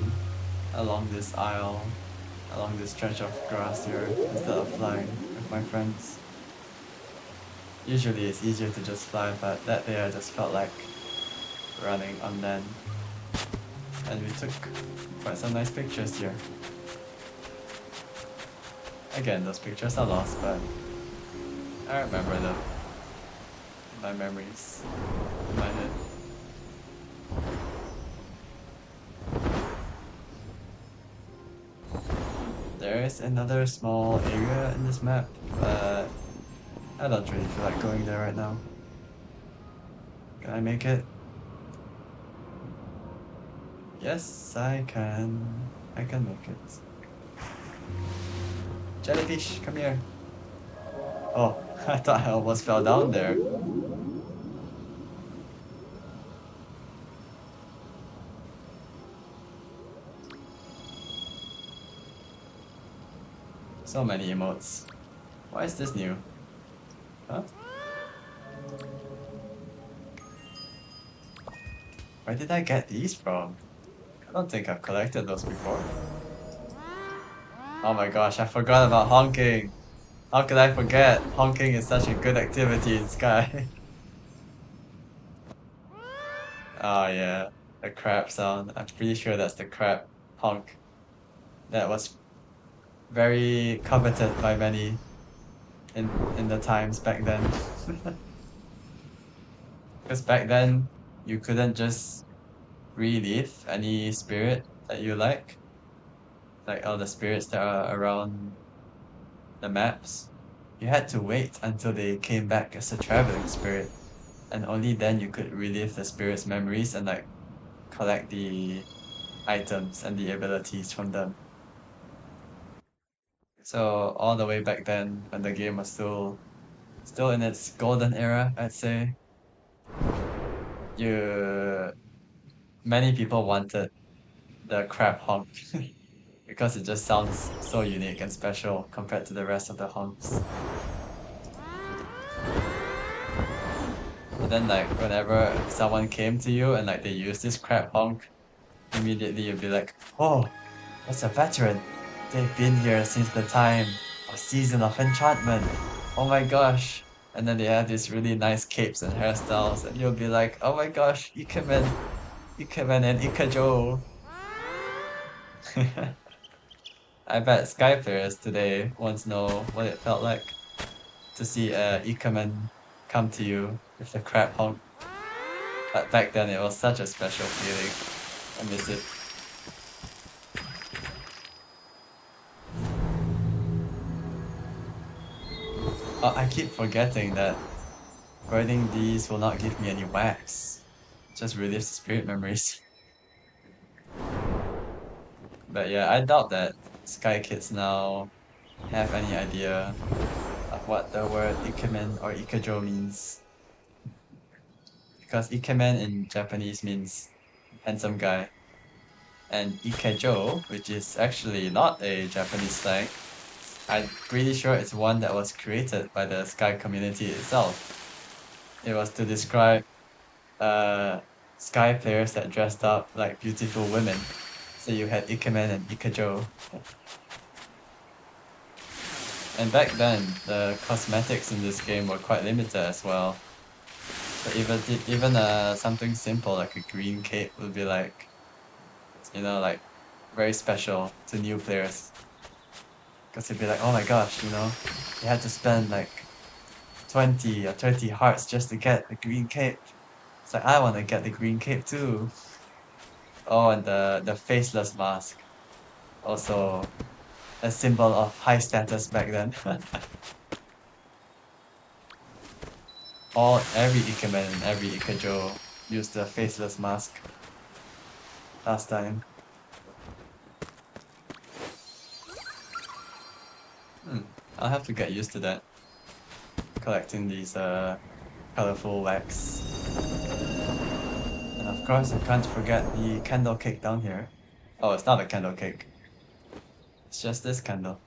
along this aisle, along this stretch of grass here, instead of flying with my friends. Usually it's easier to just fly, but that day I just felt like running on land. And we took quite some nice pictures here. Again, those pictures are lost, but I remember them. My memories in my head. There is another small area in this map, but I don't really feel like going there right now. Can I make it? Yes, I can. I can make it. Jellyfish, come here. Oh, I thought I almost fell down there. So many emotes. Why is this new? Huh? Where did I get these from? I don't think I've collected those before. Oh my gosh, I forgot about honking. How could I forget? Honking is such a good activity in Sky. Oh yeah, the crab sound. I'm pretty sure that's the crab honk. That was very coveted by many in the times back then. Because back then you couldn't just relive any spirit that you like all the spirits that are around the maps. You had to wait until they came back as a traveling spirit, and only then you could relive the spirit's memories and like collect the items and the abilities from them. So all the way back then, when the game was still in its golden era, I'd say, you many people wanted the crab honk because it just sounds so unique and special compared to the rest of the honks. And then like whenever someone came to you and like they used this crab honk, immediately you'd be like, oh, that's a veteran. They've been here since the time of Season of Enchantment. Oh my gosh. And then they have these really nice capes and hairstyles, and you'll be like, oh my gosh, Ikemen, Ikemen and Ikajo. I bet Sky players today want to know what it felt like to see a Ikemen come to you with the crab honk. But back then it was such a special feeling. I miss it. I keep forgetting that burning these will not give me any wax. Just relives the spirit memories. But yeah, I doubt that Sky Kids now have any idea of what the word ikemen or ikejo means. Because ikemen in Japanese means handsome guy. And ikejo, which is actually not a Japanese slang, I'm pretty sure it's one that was created by the Sky community itself. It was to describe uh Sky players that dressed up like beautiful women. So you had ikemen and ikejo. And back then, the cosmetics in this game were quite limited as well. So even something simple like a green cape would be like, like very special to new players. Because you'd be like, oh my gosh, you had to spend like 20 or 30 hearts just to get the green cape. It's like I want to get the green cape too. Oh, and the faceless mask, also a symbol of high status back then. Every Ikemen and every Ikejo used the faceless mask last time. Hmm. I'll have to get used to that, collecting these colorful wax. And of course, I can't forget the candle cake down here. Oh, it's not a candle cake. It's just this candle.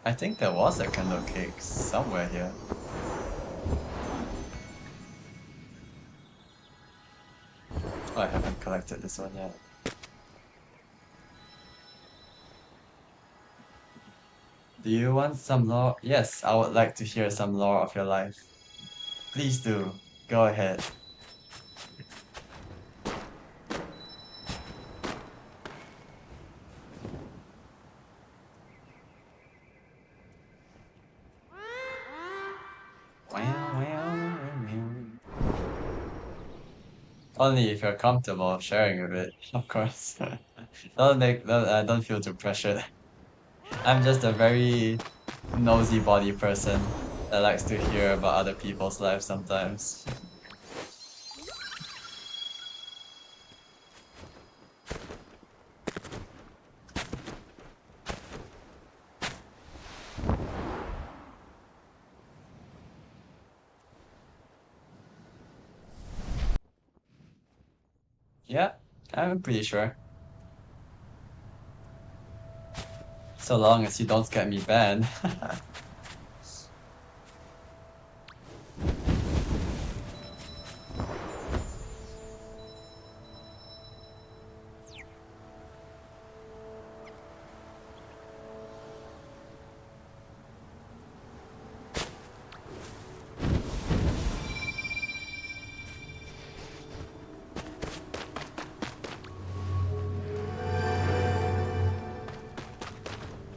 I think there was a candle cake somewhere here. Oh, I haven't collected this one yet. Do you want some lore? Yes, I would like to hear some lore of your life. Please do. Go ahead. Only if you're comfortable sharing with it, of course. Don't feel too pressured. I'm just a very nosy body person that likes to hear about other people's lives sometimes. Yeah, I'm pretty sure. So long as you don't get me banned.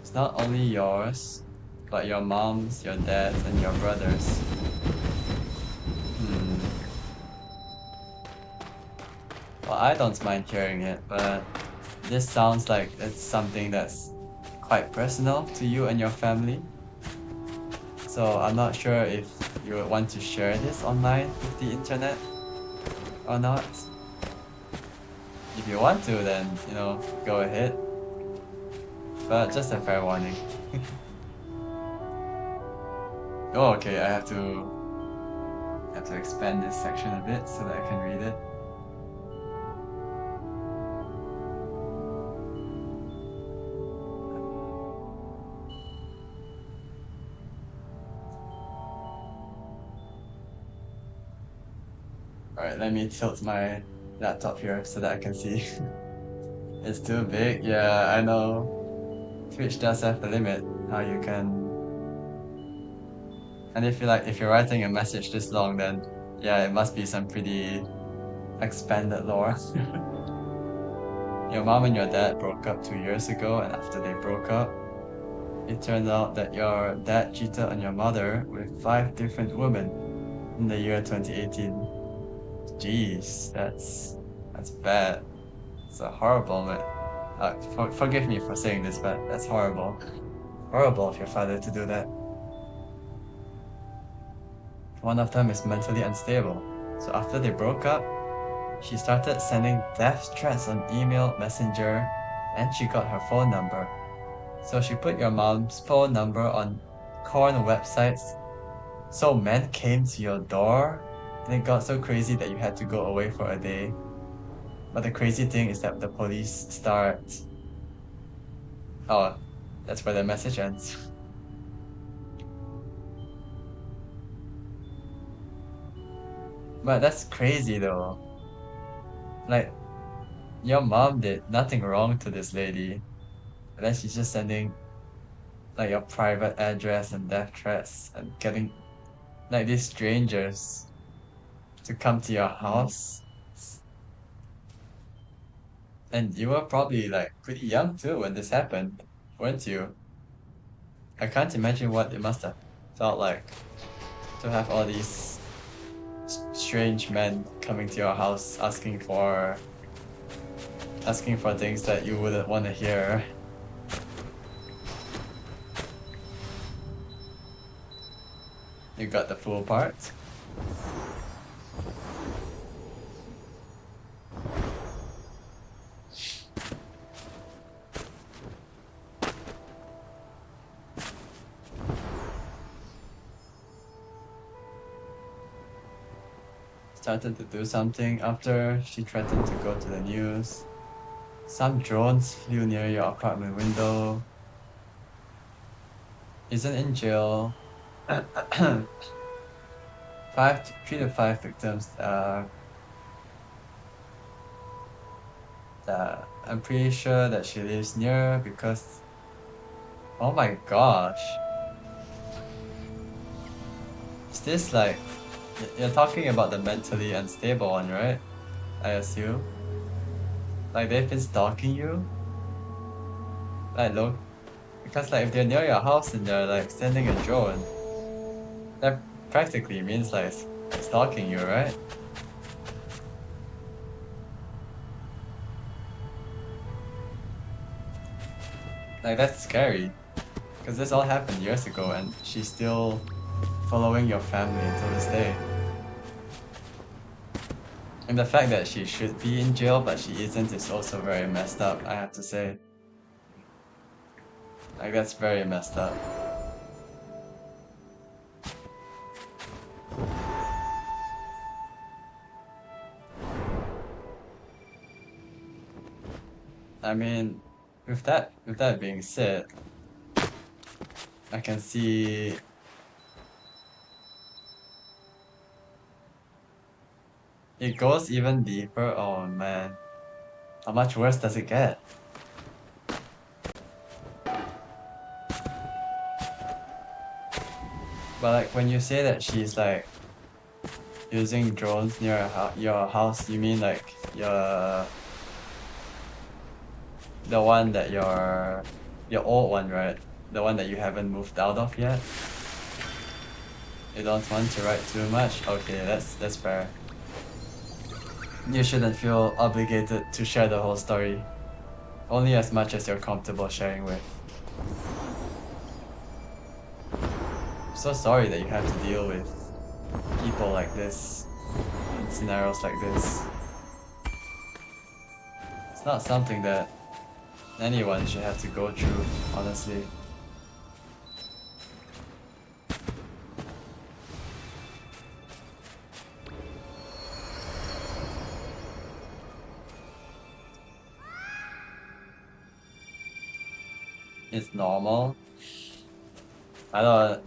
It's not only yours, but your mom's, your dad's, and your brother's. Hmm. Well, I don't mind hearing it, but this sounds like it's something that's quite personal to you and your family. So I'm not sure if you would want to share this online with the internet or not. If you want to, then, go ahead. But just a fair warning. Oh, okay, I have to expand this section a bit so that I can read it. Alright, let me tilt my laptop here so that I can see. It's too big. Yeah, I know. Twitch does have a limit how you can. And if you're writing a message this long, then yeah, it must be some pretty expanded lore. Your mom and your dad broke up 2 years ago, and after they broke up, it turned out that your dad cheated on your mother with five different women in the year 2018. Jeez, that's bad. It's a horrible. Forgive me for saying this, but that's horrible. Horrible of your father to do that. One of them is mentally unstable. So after they broke up, she started sending death threats on email, messenger, and she got her phone number. So she put your mom's phone number on corn websites. So men came to your door, and it got so crazy that you had to go away for a day. But the crazy thing is that the police start. Oh, that's where the message ends. But that's crazy though. Like, your mom did nothing wrong to this lady. And then she's just sending like your private address and death threats and getting like these strangers to come to your house. And you were probably like pretty young too when this happened, weren't you? I can't imagine what it must have felt like to have all these strange men coming to your house asking for things that you wouldn't want to hear. You got the full part. Started to do something after she threatened to go to the news. Some drones flew near your apartment window. Isn't in jail. 3 to 5 victims. I'm pretty sure that she lives near because. Oh my gosh, is this like you're talking about the mentally unstable one, right? I assume. Like they've been stalking you. Like look, because like if they're near your house and they're like sending a drone, that practically means like stalking you, right? Like that's scary. Because this all happened years ago and she's still following your family until this day. And the fact that she should be in jail but she isn't is also very messed up, I have to say. Like that's very messed up. I mean, with that being said, I can see it goes even deeper. Oh man, how much worse does it get? But like when you say that she's like using drones near your house, you mean like your the one that your old one, right? The one that you haven't moved out of yet? You don't want to write too much? Okay, that's fair. You shouldn't feel obligated to share the whole story. Only as much as you're comfortable sharing with. I'm so sorry that you have to deal with people like this in scenarios like this. It's not something that anyone should have to go through, honestly. It's normal. I don't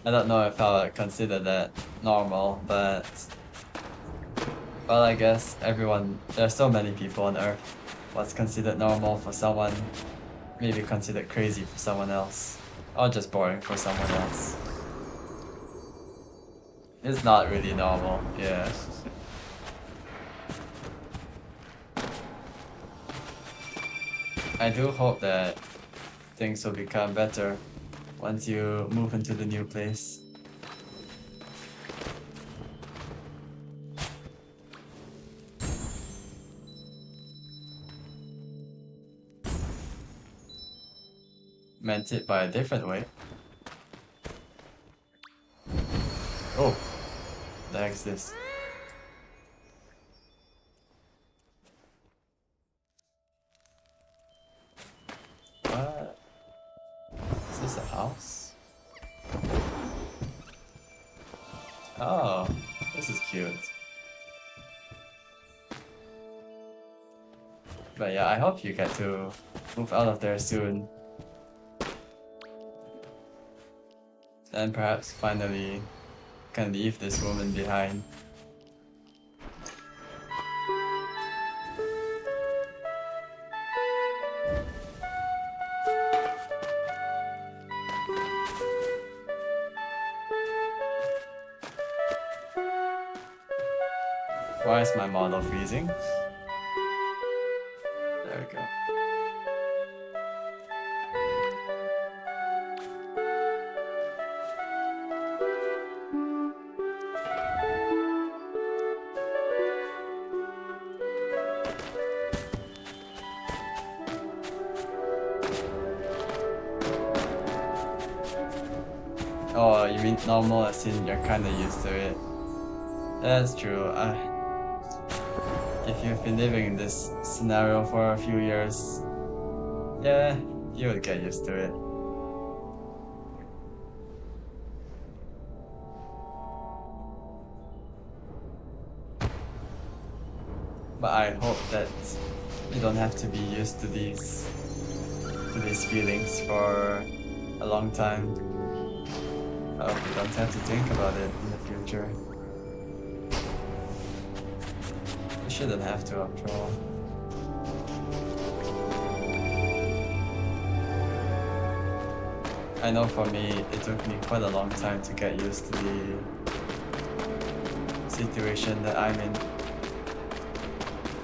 I don't know if I would consider that normal, but well, I guess there's so many people on Earth. What's considered normal for someone, maybe considered crazy for someone else, or just boring for someone else. It's not really normal, yeah. I do hope that things will become better once you move into the new place. Meant it by a different way. Oh, the heck's this? What? Is this a house? Oh, this is cute. But yeah, I hope you get to move out of there soon. And perhaps finally can leave this woman behind. Why is my model freezing? There we go. Oh, you mean normal as in you're kinda used to it. That's true. If you've been living in this scenario for a few years, yeah, you would get used to it. But I hope that you don't have to be used to these feelings for a long time. I hope you don't have to think about it in the future. You shouldn't have to after all. I know for me, it took me quite a long time to get used to the situation that I'm in.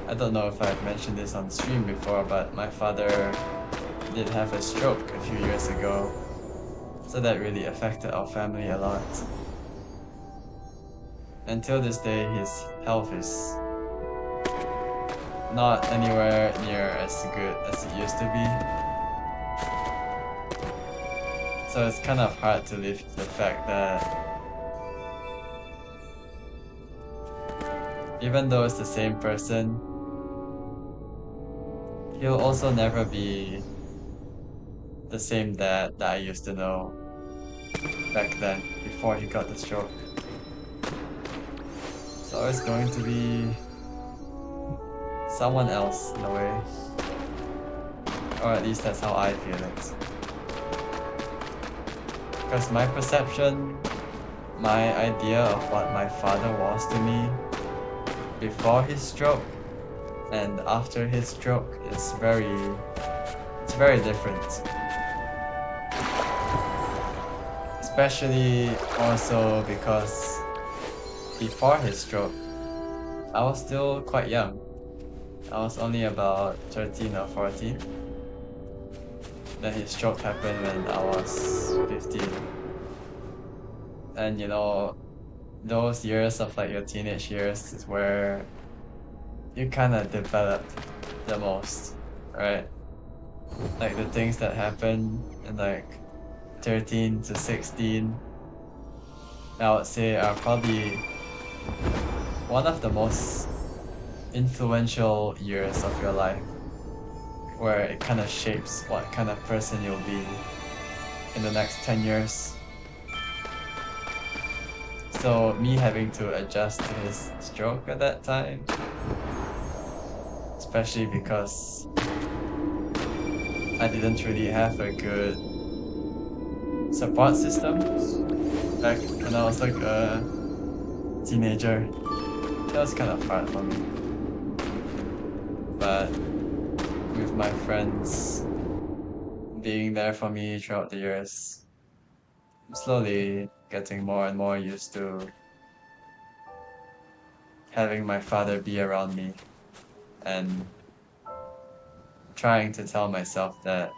I don't know if I've mentioned this on stream before, but my father did have a stroke a few years ago, so that really affected our family a lot. Until this day, his health is not anywhere near as good as it used to be. So it's kind of hard to live with the fact that even though it's the same person, he'll also never be the same dad that I used to know back then, before he got the stroke. It's always going to be someone else in a way. Or at least that's how I feel it. Because my perception, my idea of what my father was to me before his stroke and after his stroke is it's very different. Especially also because before his stroke, I was still quite young. I was only about 13 or 14. Then his stroke happened when I was 15. And you know, those years of like your teenage years is where you kind of develop the most, right? Like the things that happen in like 13 to 16, I would say are probably one of the most influential years of your life, where it kind of shapes what kind of person you'll be in the next 10 years. So me having to adjust to his stroke at that time, especially because I didn't really have a good support system back when I was like a teenager. That was kind of hard for me. But with my friends being there for me throughout the years, I'm slowly getting more and more used to having my father be around me and trying to tell myself that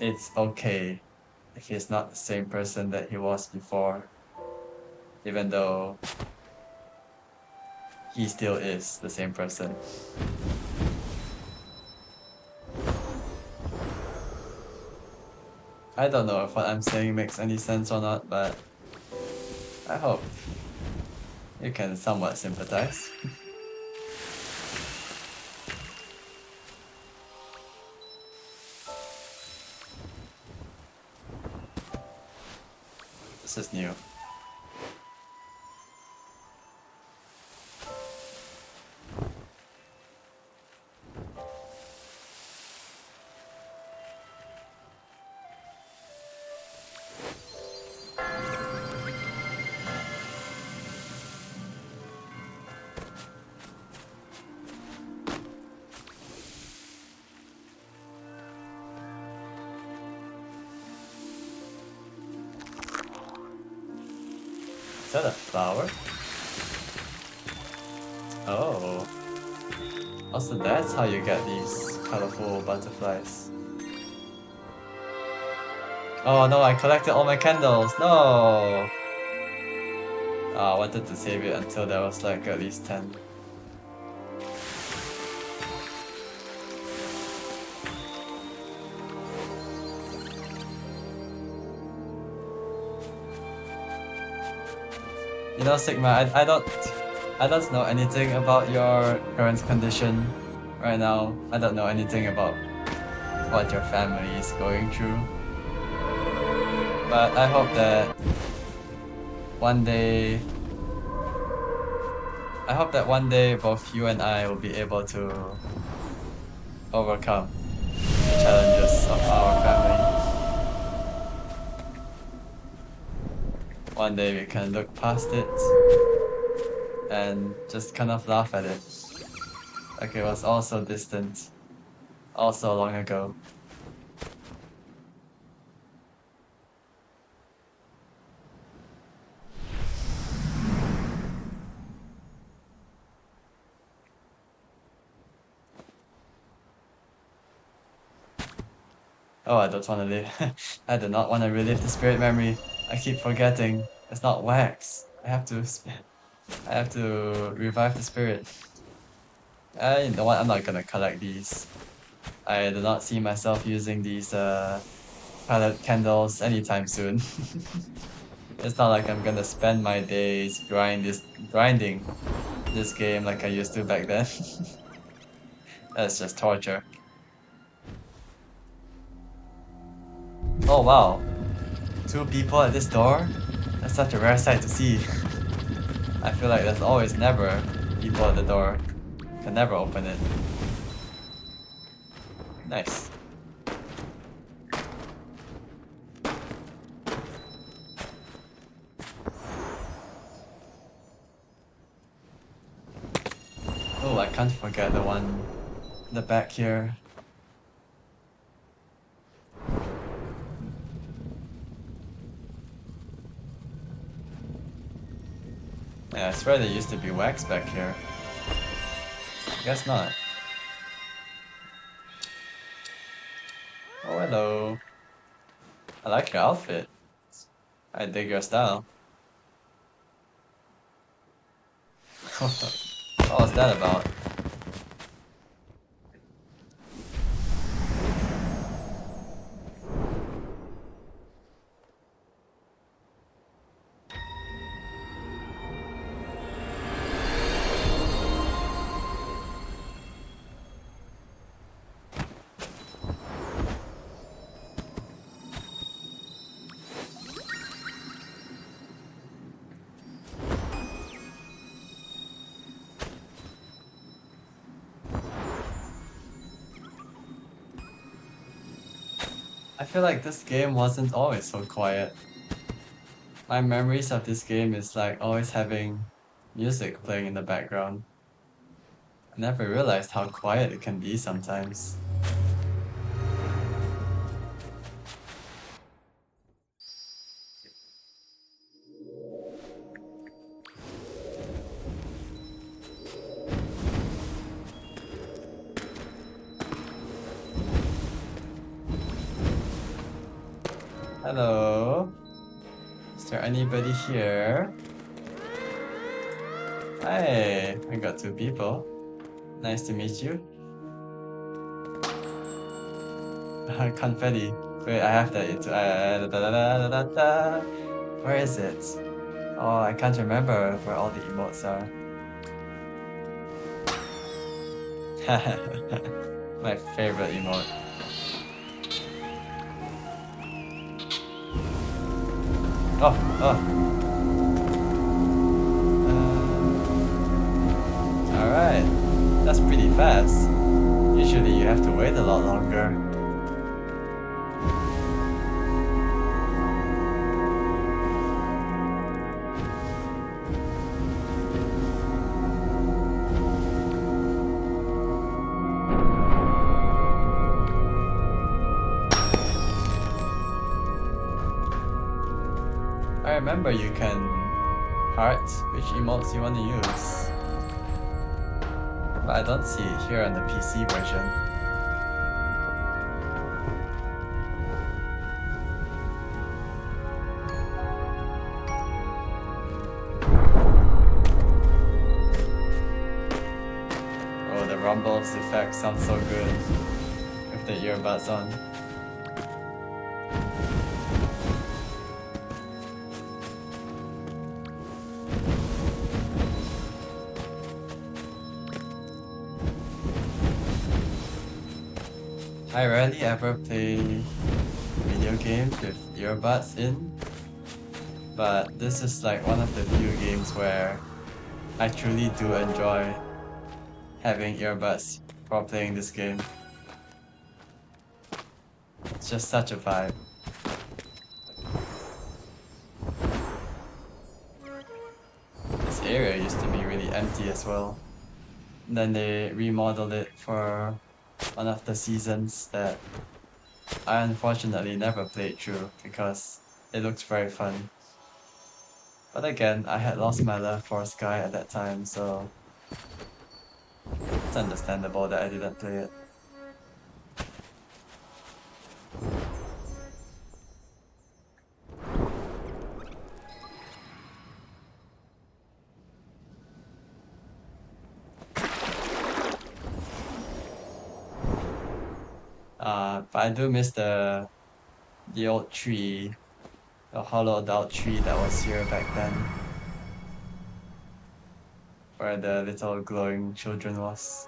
it's okay if he's not the same person that he was before, even though he still is the same person. I don't know if what I'm saying makes any sense or not, but I hope you can somewhat sympathize. This is new. Is that a flower? Oh. Also, that's how you get these colorful butterflies. Oh no, I collected all my candles. No! I wanted to save it until there was like at least 10. You know, Sigma, I don't know anything about your current condition right now. I don't know anything about what your family is going through. But I hope that one day, both you and I will be able to overcome the challenges of our family. One day we can look past it and just kind of laugh at it. Like it was all so distant, all so long ago. Oh, I don't want to live. I do not want to relive the spirit memory. I keep forgetting. It's not wax. I have to revive the spirit. You know what? I'm not gonna collect these. I do not see myself using these colored candles anytime soon. It's not like I'm gonna spend my days grinding this game like I used to back then. That's just torture. Oh wow, 2 people at this door? That's such a rare sight to see. I feel like there's always never people at the door. Can never open it. Nice. Oh, I can't forget the one in the back here. Yeah, I swear there used to be wax back here. Guess not. Oh, hello. I like your outfit. I dig your style. What was that about? I feel like this game wasn't always so quiet. My memories of this game is like always having music playing in the background. I never realized how quiet it can be sometimes. Hello? Is there anybody here? Hi, I got two people. Nice to meet you. Confetti. Wait, I have that. Where is it? Oh, I can't remember where all the emotes are. My favorite emote. Oh, oh. Alright. That's pretty fast. Usually you have to wait a lot longer. I remember you can heart which emotes you want to use. But I don't see it here on the PC version. Oh, the rumbles effect sounds so good with the earbuds on. I rarely ever play video games with earbuds in, but this is like one of the few games where I truly do enjoy having earbuds while playing this game. It's just such a vibe. This area used to be really empty as well. Then they remodeled it for one of the seasons that I unfortunately never played through because it looks very fun. But again, I had lost my love for Sky at that time, so it's understandable that I didn't play it. But I do miss the old tree, the hollowed out tree that was here back then, where the little glowing children was.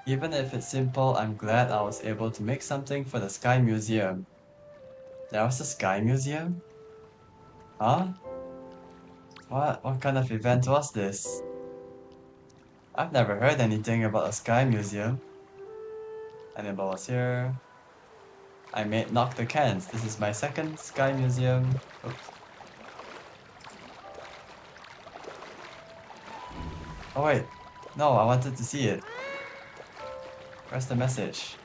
Even if it's simple, I'm glad I was able to make something for the Sky Museum. There was a Sky Museum? Huh? What kind of event was this? I've never heard anything about a Sky Museum. Hannibal was here. I made Knock the Cans. This is my second Sky Museum. Oops. Oh wait. No, I wanted to see it. Where's the message?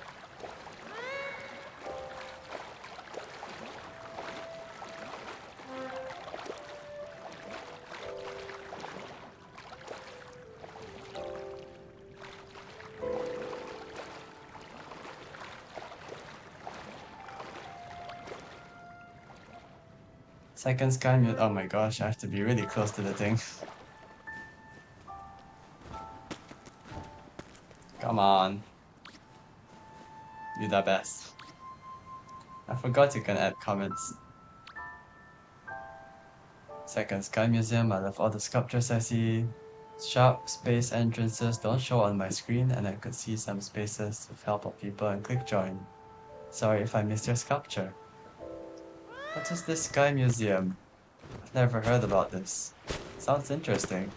Second Sky Museum. Oh my gosh, I have to be really close to the thing. Come on. Do the best. I forgot you can add comments. Second Sky Museum. I love all the sculptures I see. Sharp space entrances don't show on my screen, and I could see some spaces with help of people and click join. Sorry if I missed your sculpture. What is this Sky Museum? I've never heard about this. Sounds interesting.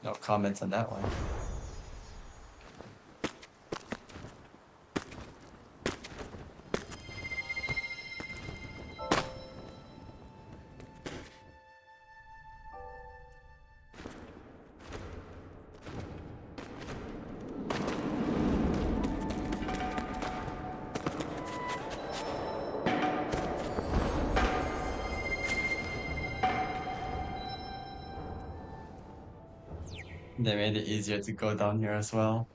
No comments on that one. They made it easier to go down here as well.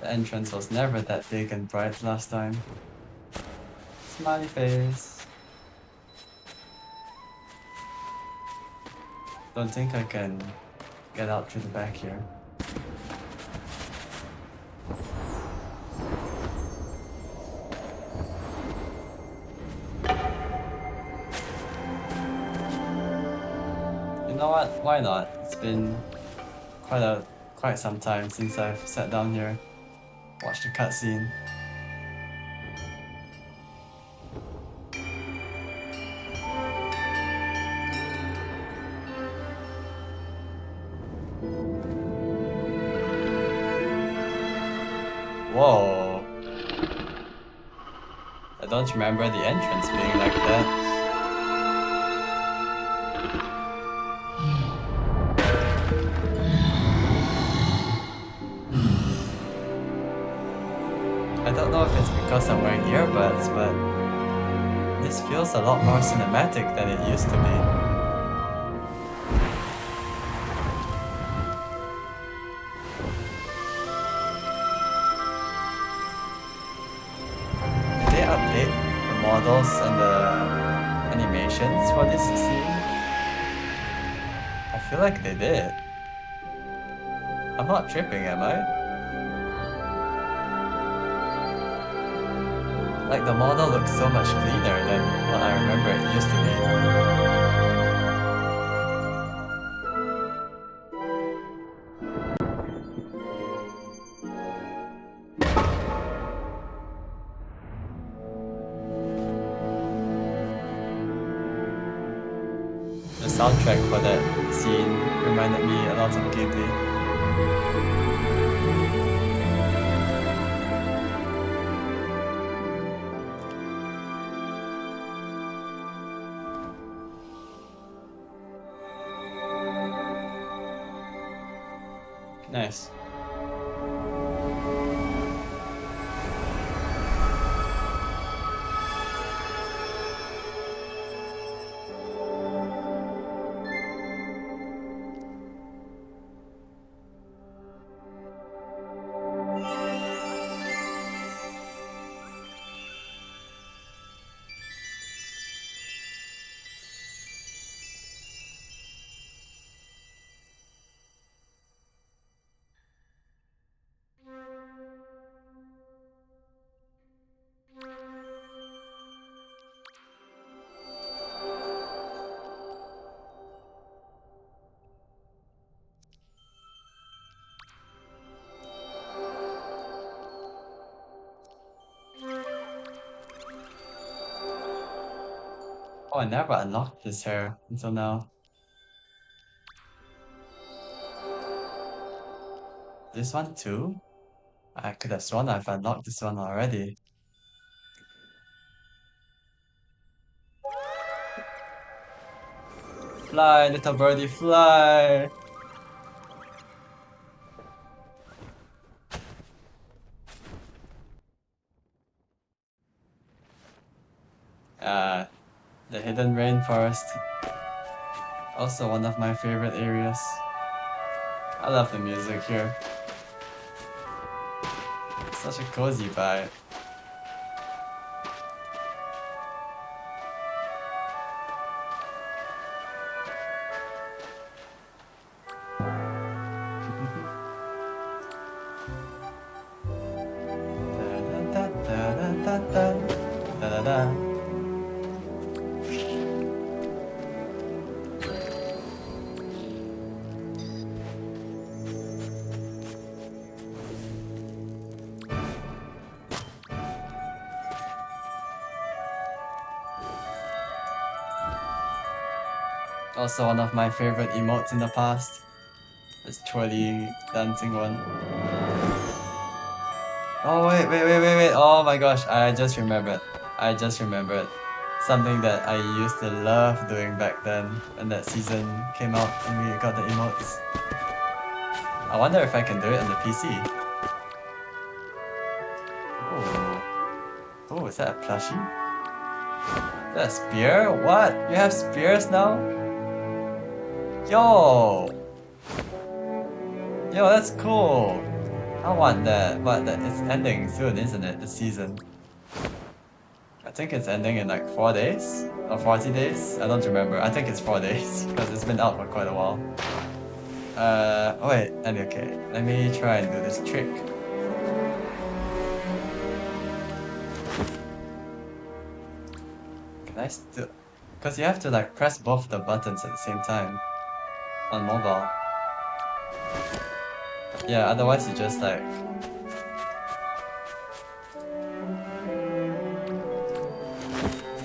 The entrance was never that big and bright last time. Smiley face. Don't think I can get out through the back here. You know what? Why not? It's been quite some time since I've sat down here, watched the cutscene. Whoa! I don't remember the entrance being like that. I don't know if it's because I'm wearing earbuds, but this feels a lot more cinematic than it used to be. Did they update the models and the animations for this scene? I feel like they did. I'm not tripping, am I? Like the model looks so much cleaner than what I remember it used to be. The soundtrack for that scene reminded me a lot of Ghibli. Nice. Oh, I never unlocked this hair until now. This one too? I could have sworn I've unlocked this one already. Fly, little birdie, fly! Ah, the hidden rainforest. Also one of my favorite areas. I love the music here. Such a cozy vibe. Da-da-da-da-da-da-da. Also one of my favorite emotes in the past. This twirly dancing one. Oh wait. Oh my gosh, I just remembered. I just remembered. Something that I used to love doing back then when that season came out and we got the emotes. I wonder if I can do it on the PC. Oh, oh, is that a plushie? Is that a spear? What? You have spears now? Yo! Yo, that's cool. I want that, but it's ending soon, isn't it? The season. I think it's ending in like 4 days or 40 days. I don't remember. I think it's 4 days because it's been out for quite a while. Oh wait, and okay. Let me try and do this trick. Can I still? Because you have to like press both the buttons at the same time on mobile. Yeah, otherwise you just like.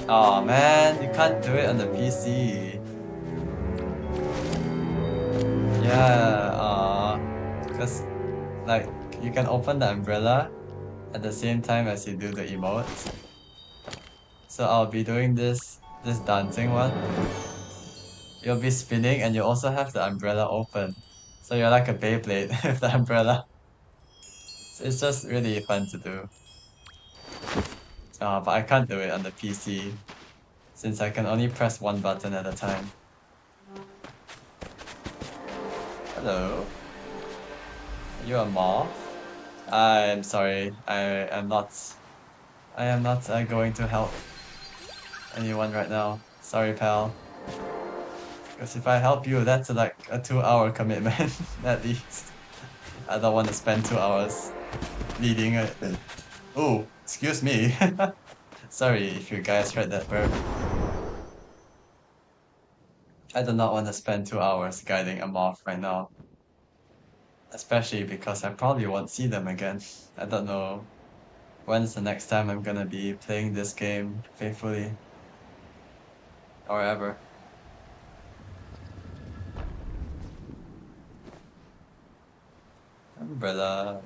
Oh man, you can't do it on the PC. Yeah, because like you can open the umbrella at the same time as you do the emotes. So I'll be doing this dancing one. You'll be spinning and you also have the umbrella open. So you're like a Beyblade with the umbrella. It's just really fun to do. But I can't do it on the PC since I can only press one button at a time. Hello, are you a moth? I'm sorry, I am not going to help anyone right now. Sorry, pal. Because if I help you, that's like a 2 hour commitment at least. I don't want to spend 2 hours leading it. Oh, excuse me. Sorry if you guys heard that burp. I do not want to spend 2 hours guiding a moth right now. Especially because I probably won't see them again. I don't know when's the next time I'm gonna be playing this game faithfully or ever. Umbrella.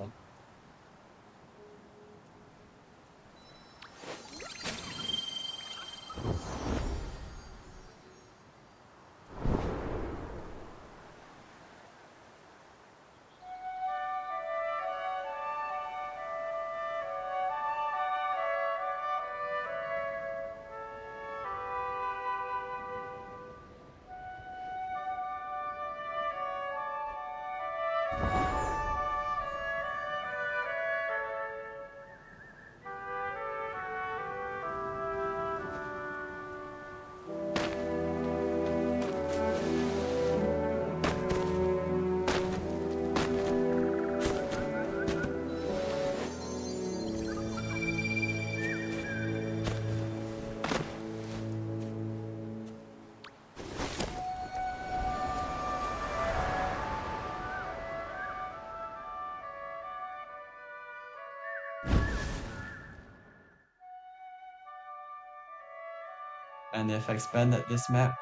And they've expanded this map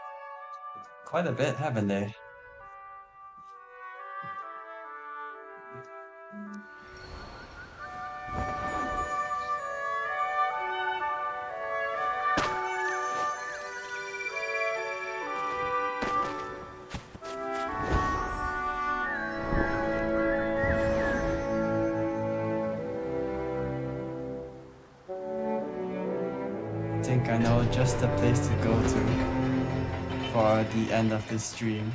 quite a bit, haven't they? I think I know just the place to go to for the end of this stream.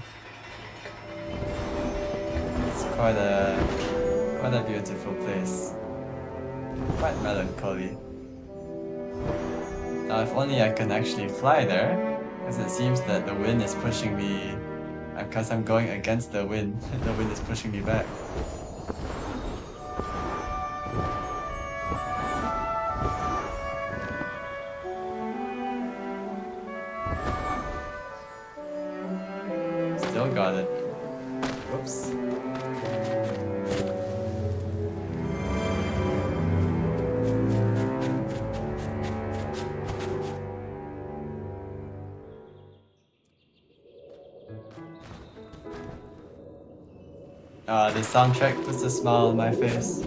It's quite a beautiful place. Quite melancholy. Now if only I can actually fly there, because it seems that the wind is pushing me, because I'm going against the wind, the wind is pushing me back. Still got it. Whoops. The soundtrack puts a smile on my face.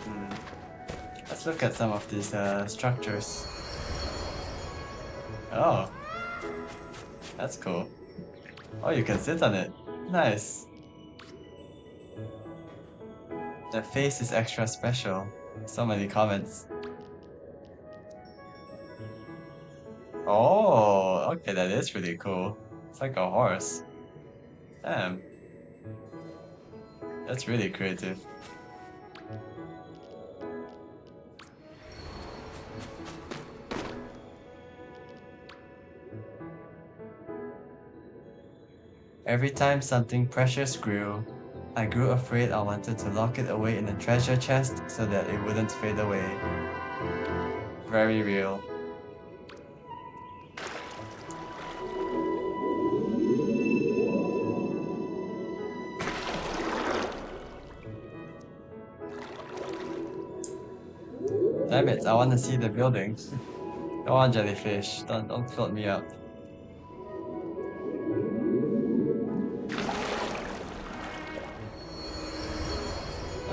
Hmm. Let's look at some of these structures. Oh, that's cool. Oh, you can sit on it. Nice. The face is extra special. So many comments. Oh, okay, that is really cool. It's like a horse. Damn, that's really creative. Every time something precious grew, I grew afraid I wanted to lock it away in a treasure chest so that it wouldn't fade away. Very real. Damn it, I want to see the building. Come on, jellyfish. Don't float me up.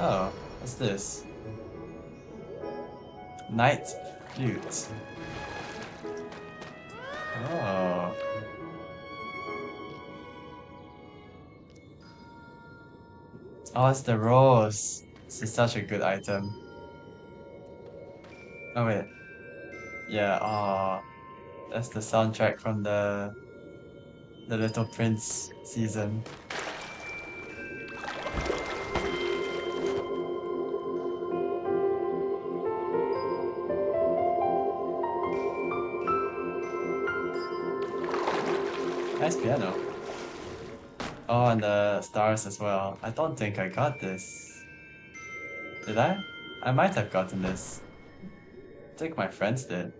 Oh, what's this? Night flute. Oh. Oh, it's the rose. This is such a good item. Oh wait. Yeah, oh, that's the soundtrack from the Little Prince season. Nice piano. Oh, and the stars as well. I don't think I got this. Did I? I might have gotten this. I think my friends did.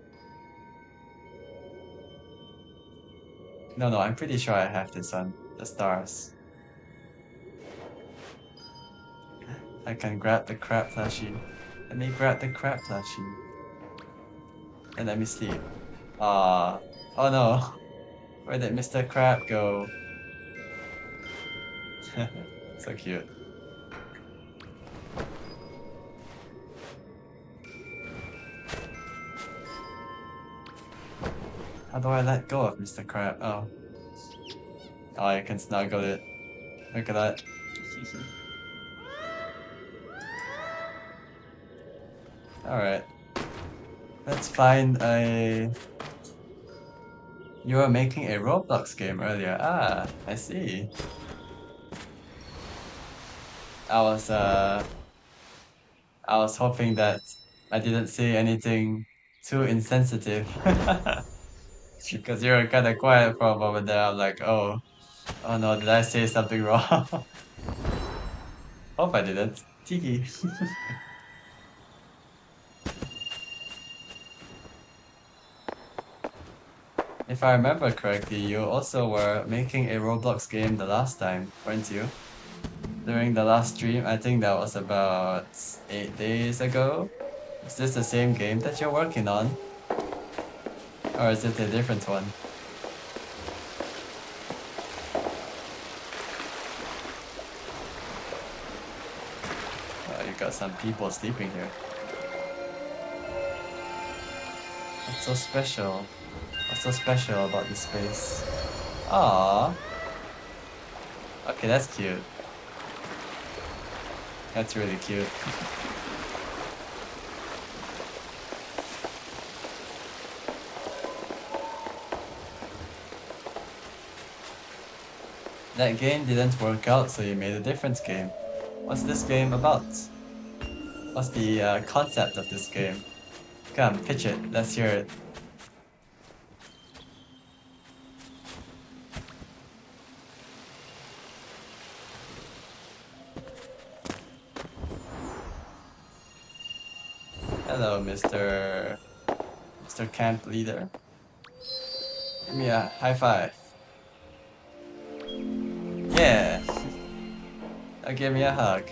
No, I'm pretty sure I have this one. The stars. I can grab the crab plushie. Let me grab the crab plushie. And let me sleep. Ah, oh no. Where did Mr. Crab go? So cute. How do I let go of Mr. Crab? Oh. Oh, I can snuggle it. Look at that. Alright. Let's find a... You were making a Roblox game earlier. Ah, I see. I was uh I was hoping that I didn't say anything too insensitive. Because you were kinda quiet for a moment there. I'm like, oh no, did I say something wrong? Hope I didn't. Tiki. If I remember correctly, you also were making a Roblox game the last time, weren't you? During the last stream, I think that was about 8 days ago. Is this the same game that you're working on? Or is it a different one? You got some people sleeping here. What's so special? What's so special about this space? Ah, okay, that's cute. That's really cute. That game didn't work out, so you made a different game. What's this game about? What's the concept of this game? Come, pitch it. Let's hear it. Hello, Mr. Camp Leader. Give me a high five. Yeah. Now give me a hug.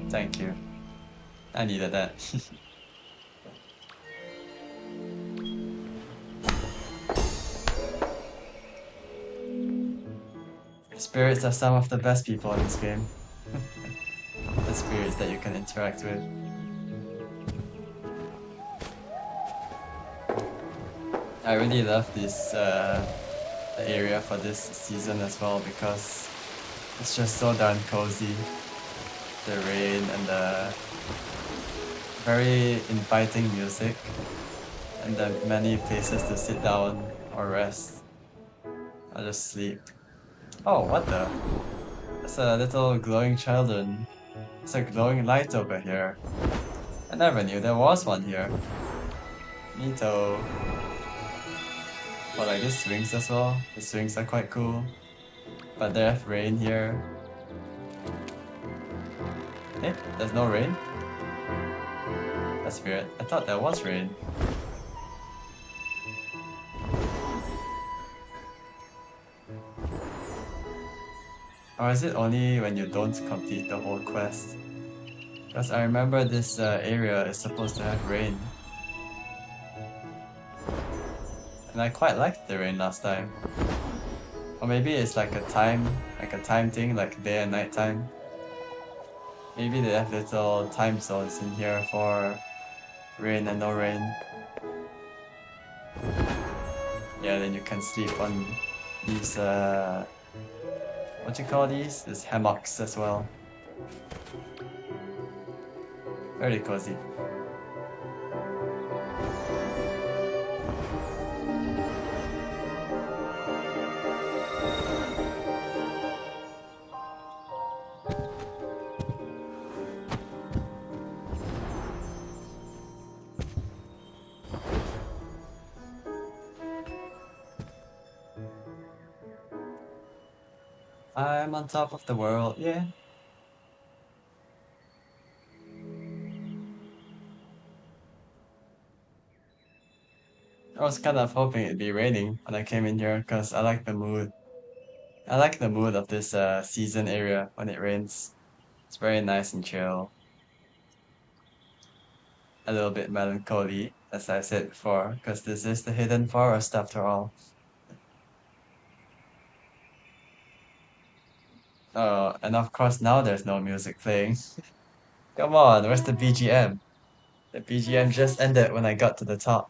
Thank you. I needed that. Spirits are some of the best people in this game. The spirits that you can interact with. I really love this the area for this season as well because it's just so darn cozy. The rain and the very inviting music and the many places to sit down or rest or just sleep. Oh, what the? It's a little glowing children. It's a glowing light over here. I never knew there was one here. Neato. But like these swings as well. The swings are quite cool. But they have rain here. Eh? There's no rain? That's weird. I thought there was rain. Or is it only when you don't complete the whole quest? Because I remember this area is supposed to have rain. And I quite liked the rain last time. Or maybe it's like a time thing, like day and night time. Maybe they have little time zones in here for rain and no rain. Yeah, then you can sleep on these, what you call these? These hammocks as well. Very cozy. I'm on top of the world, yeah. I was kind of hoping it'd be raining when I came in here because I like the mood. I like the mood of this season area when it rains. It's very nice and chill. A little bit melancholy, as I said before, because this is the hidden forest after all. And of course now there's no music playing. Come on, where's the BGM? The BGM just ended when I got to the top.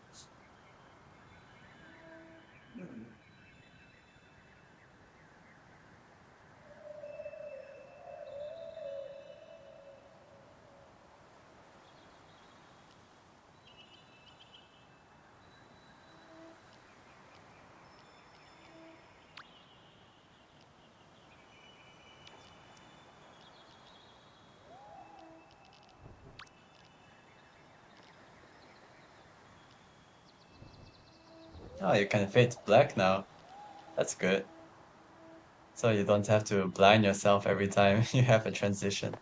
Oh, you can fade to black now. That's good. So you don't have to blind yourself every time you have a transition.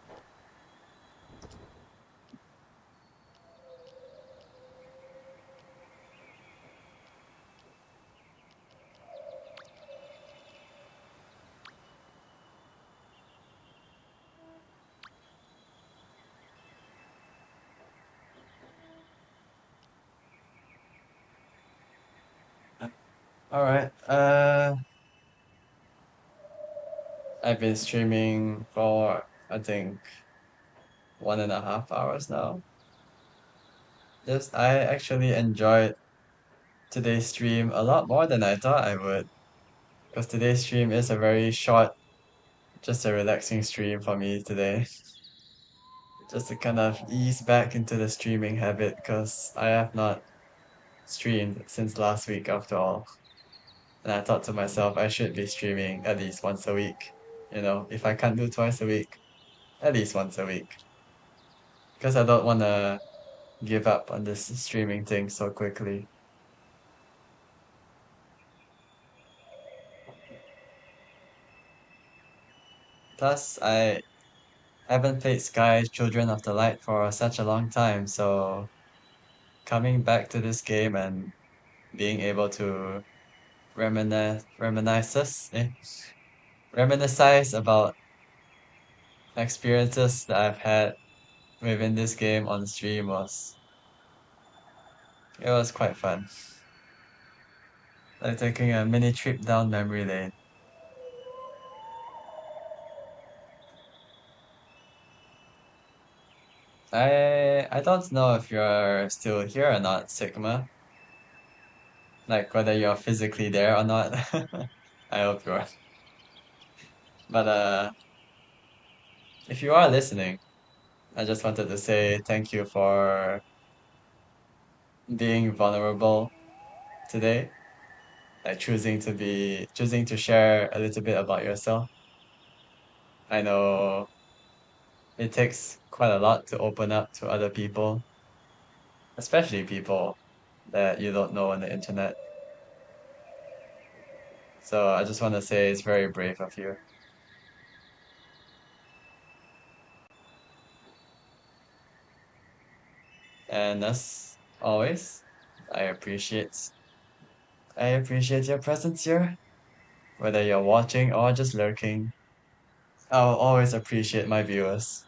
All right. I've been streaming for I think 1.5 hours now. Just I actually enjoyed today's stream a lot more than I thought I would, because today's stream is a very short, just a relaxing stream for me today. Just to kind of ease back into the streaming habit, because I have not streamed since last week after all. And I thought to myself, I should be streaming at least once a week. If I can't do twice a week, at least once a week. Because I don't want to give up on this streaming thing so quickly. Plus, I haven't played Sky Children of the Light for such a long time, so coming back to this game and being able to reminisce about experiences that I've had within this game on stream it was quite fun. Like taking a mini trip down memory lane. I don't know if you're still here or not, Sigma. Like whether you're physically there or not. I hope you are. But if you are listening, I just wanted to say thank you for being vulnerable today. Like choosing to share a little bit about yourself. I know it takes quite a lot to open up to other people, especially people that you don't know on the internet. So I just want to say it's very brave of you. And as always, I appreciate I appreciate your presence here, whether you're watching or just lurking. I'll always appreciate my viewers.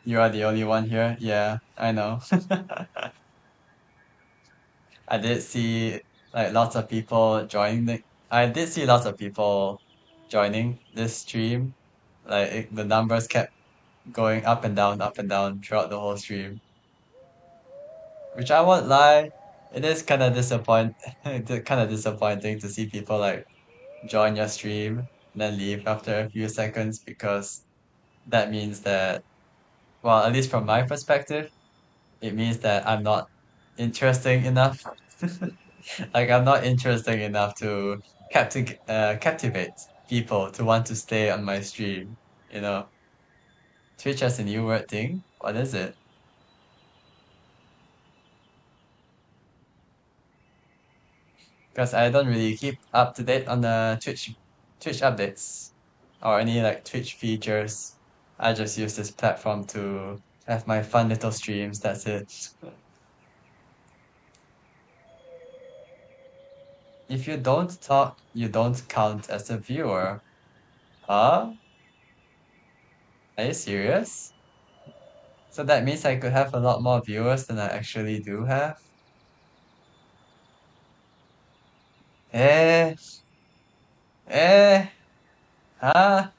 You are the only one here. Yeah, I know. I did see like lots of people joining I did see lots of people joining this stream. Like the numbers kept going up and down throughout the whole stream. Which I won't lie, it is kind of kind of disappointing to see people like join your stream and then leave after a few seconds, because that means that, well, at least from my perspective, it means that I'm not interesting enough. Like I'm not interesting enough to captivate people to want to stay on my stream. You know, Twitch has a new word thing. What is it? Because I don't really keep up to date on the Twitch updates or any like Twitch features. I just use this platform to have my fun little streams. That's it. If you don't talk, you don't count as a viewer. Huh? Are you serious? So that means I could have a lot more viewers than I actually do have? Eh, eh, huh?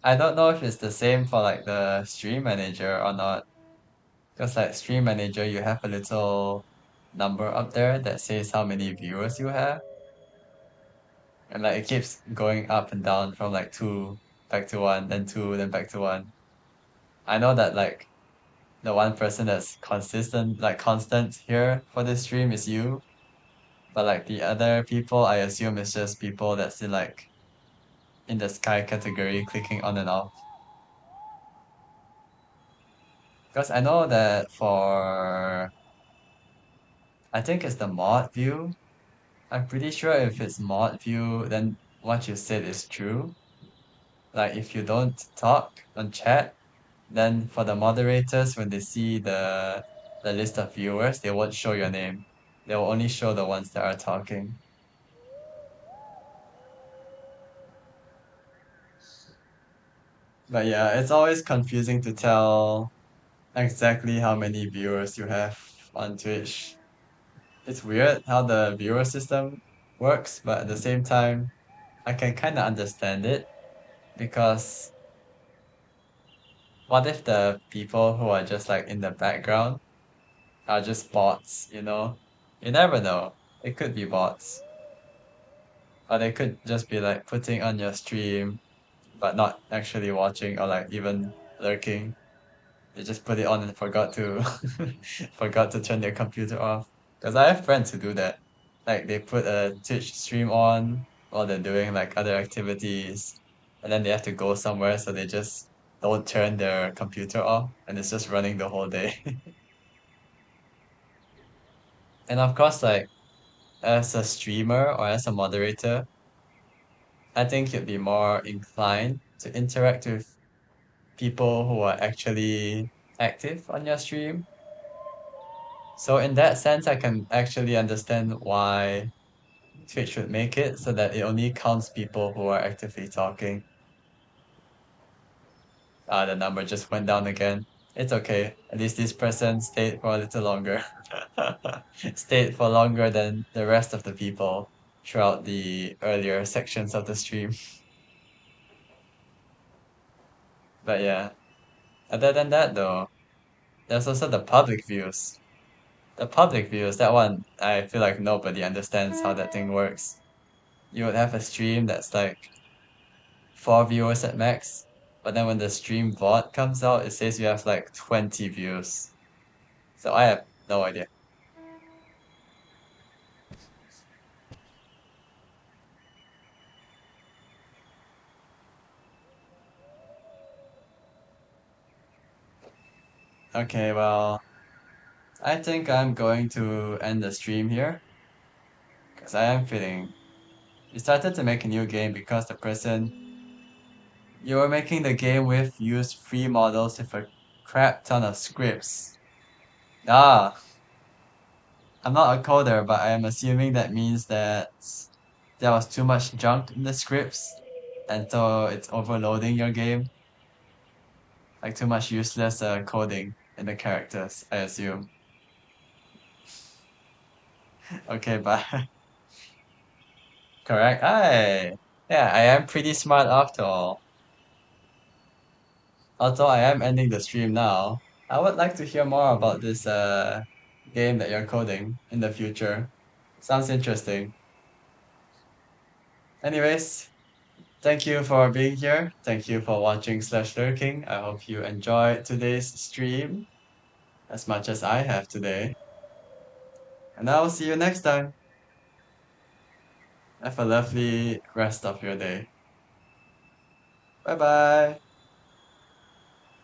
I don't know if it's the same for like the stream manager or not. Because like stream manager, you have a little number up there that says how many viewers you have. And like it keeps going up and down from like two back to one, then two, then back to one. I know that like the one person that's constant here for this stream is you. But like the other people, I assume it's just people that's in the sky category clicking on and off. Because I know that I think it's the mod view. I'm pretty sure if it's mod view, then what you said is true. Like if you don't talk on chat, then for the moderators, when they see the list of viewers, they won't show your name. They will only show the ones that are talking. But yeah, it's always confusing to tell exactly how many viewers you have on Twitch. It's weird how the viewer system works, but at the same time, I can kind of understand it because what if the people who are just like in the background are just bots, you know? You never know. It could be bots. Or they could just be like putting on your stream but not actually watching or like even lurking. They just put it on and forgot to forgot to turn their computer off. Because I have friends who do that. Like they put a Twitch stream on while they're doing like other activities, and then they have to go somewhere, so they just don't turn their computer off, and it's just running the whole day. And of course, like as a streamer or as a moderator, I think you'd be more inclined to interact with people who are actually active on your stream. So in that sense, I can actually understand why Twitch should make it so that it only counts people who are actively talking. The number just went down again. It's okay. At least this person stayed for a little longer. Stayed for longer than the rest of the people throughout the earlier sections of the stream. But yeah, other than that though, there's also the public views. The public views, that one, I feel like nobody understands how that thing works. You would have a stream that's like 4 viewers at max, but then when the stream VOD comes out, it says you have like 20 views. So I have no idea. Okay, well, I think I'm going to end the stream here because I am feeling. You started to make a new game because the person you were making the game with used free models with a crap ton of scripts. Ah, I'm not a coder, but I am assuming that means that there was too much junk in the scripts, and so it's overloading your game. Like too much useless coding in the characters, I assume. Okay, but correct. Yeah, I am pretty smart after all. Although I am ending the stream now, I would like to hear more about this game that you're coding in the future. Sounds interesting. Anyways, thank you for being here. Thank you for watching slash lurking. I hope you enjoyed today's stream as much as I have today. And I will see you next time. Have a lovely rest of your day. Bye bye.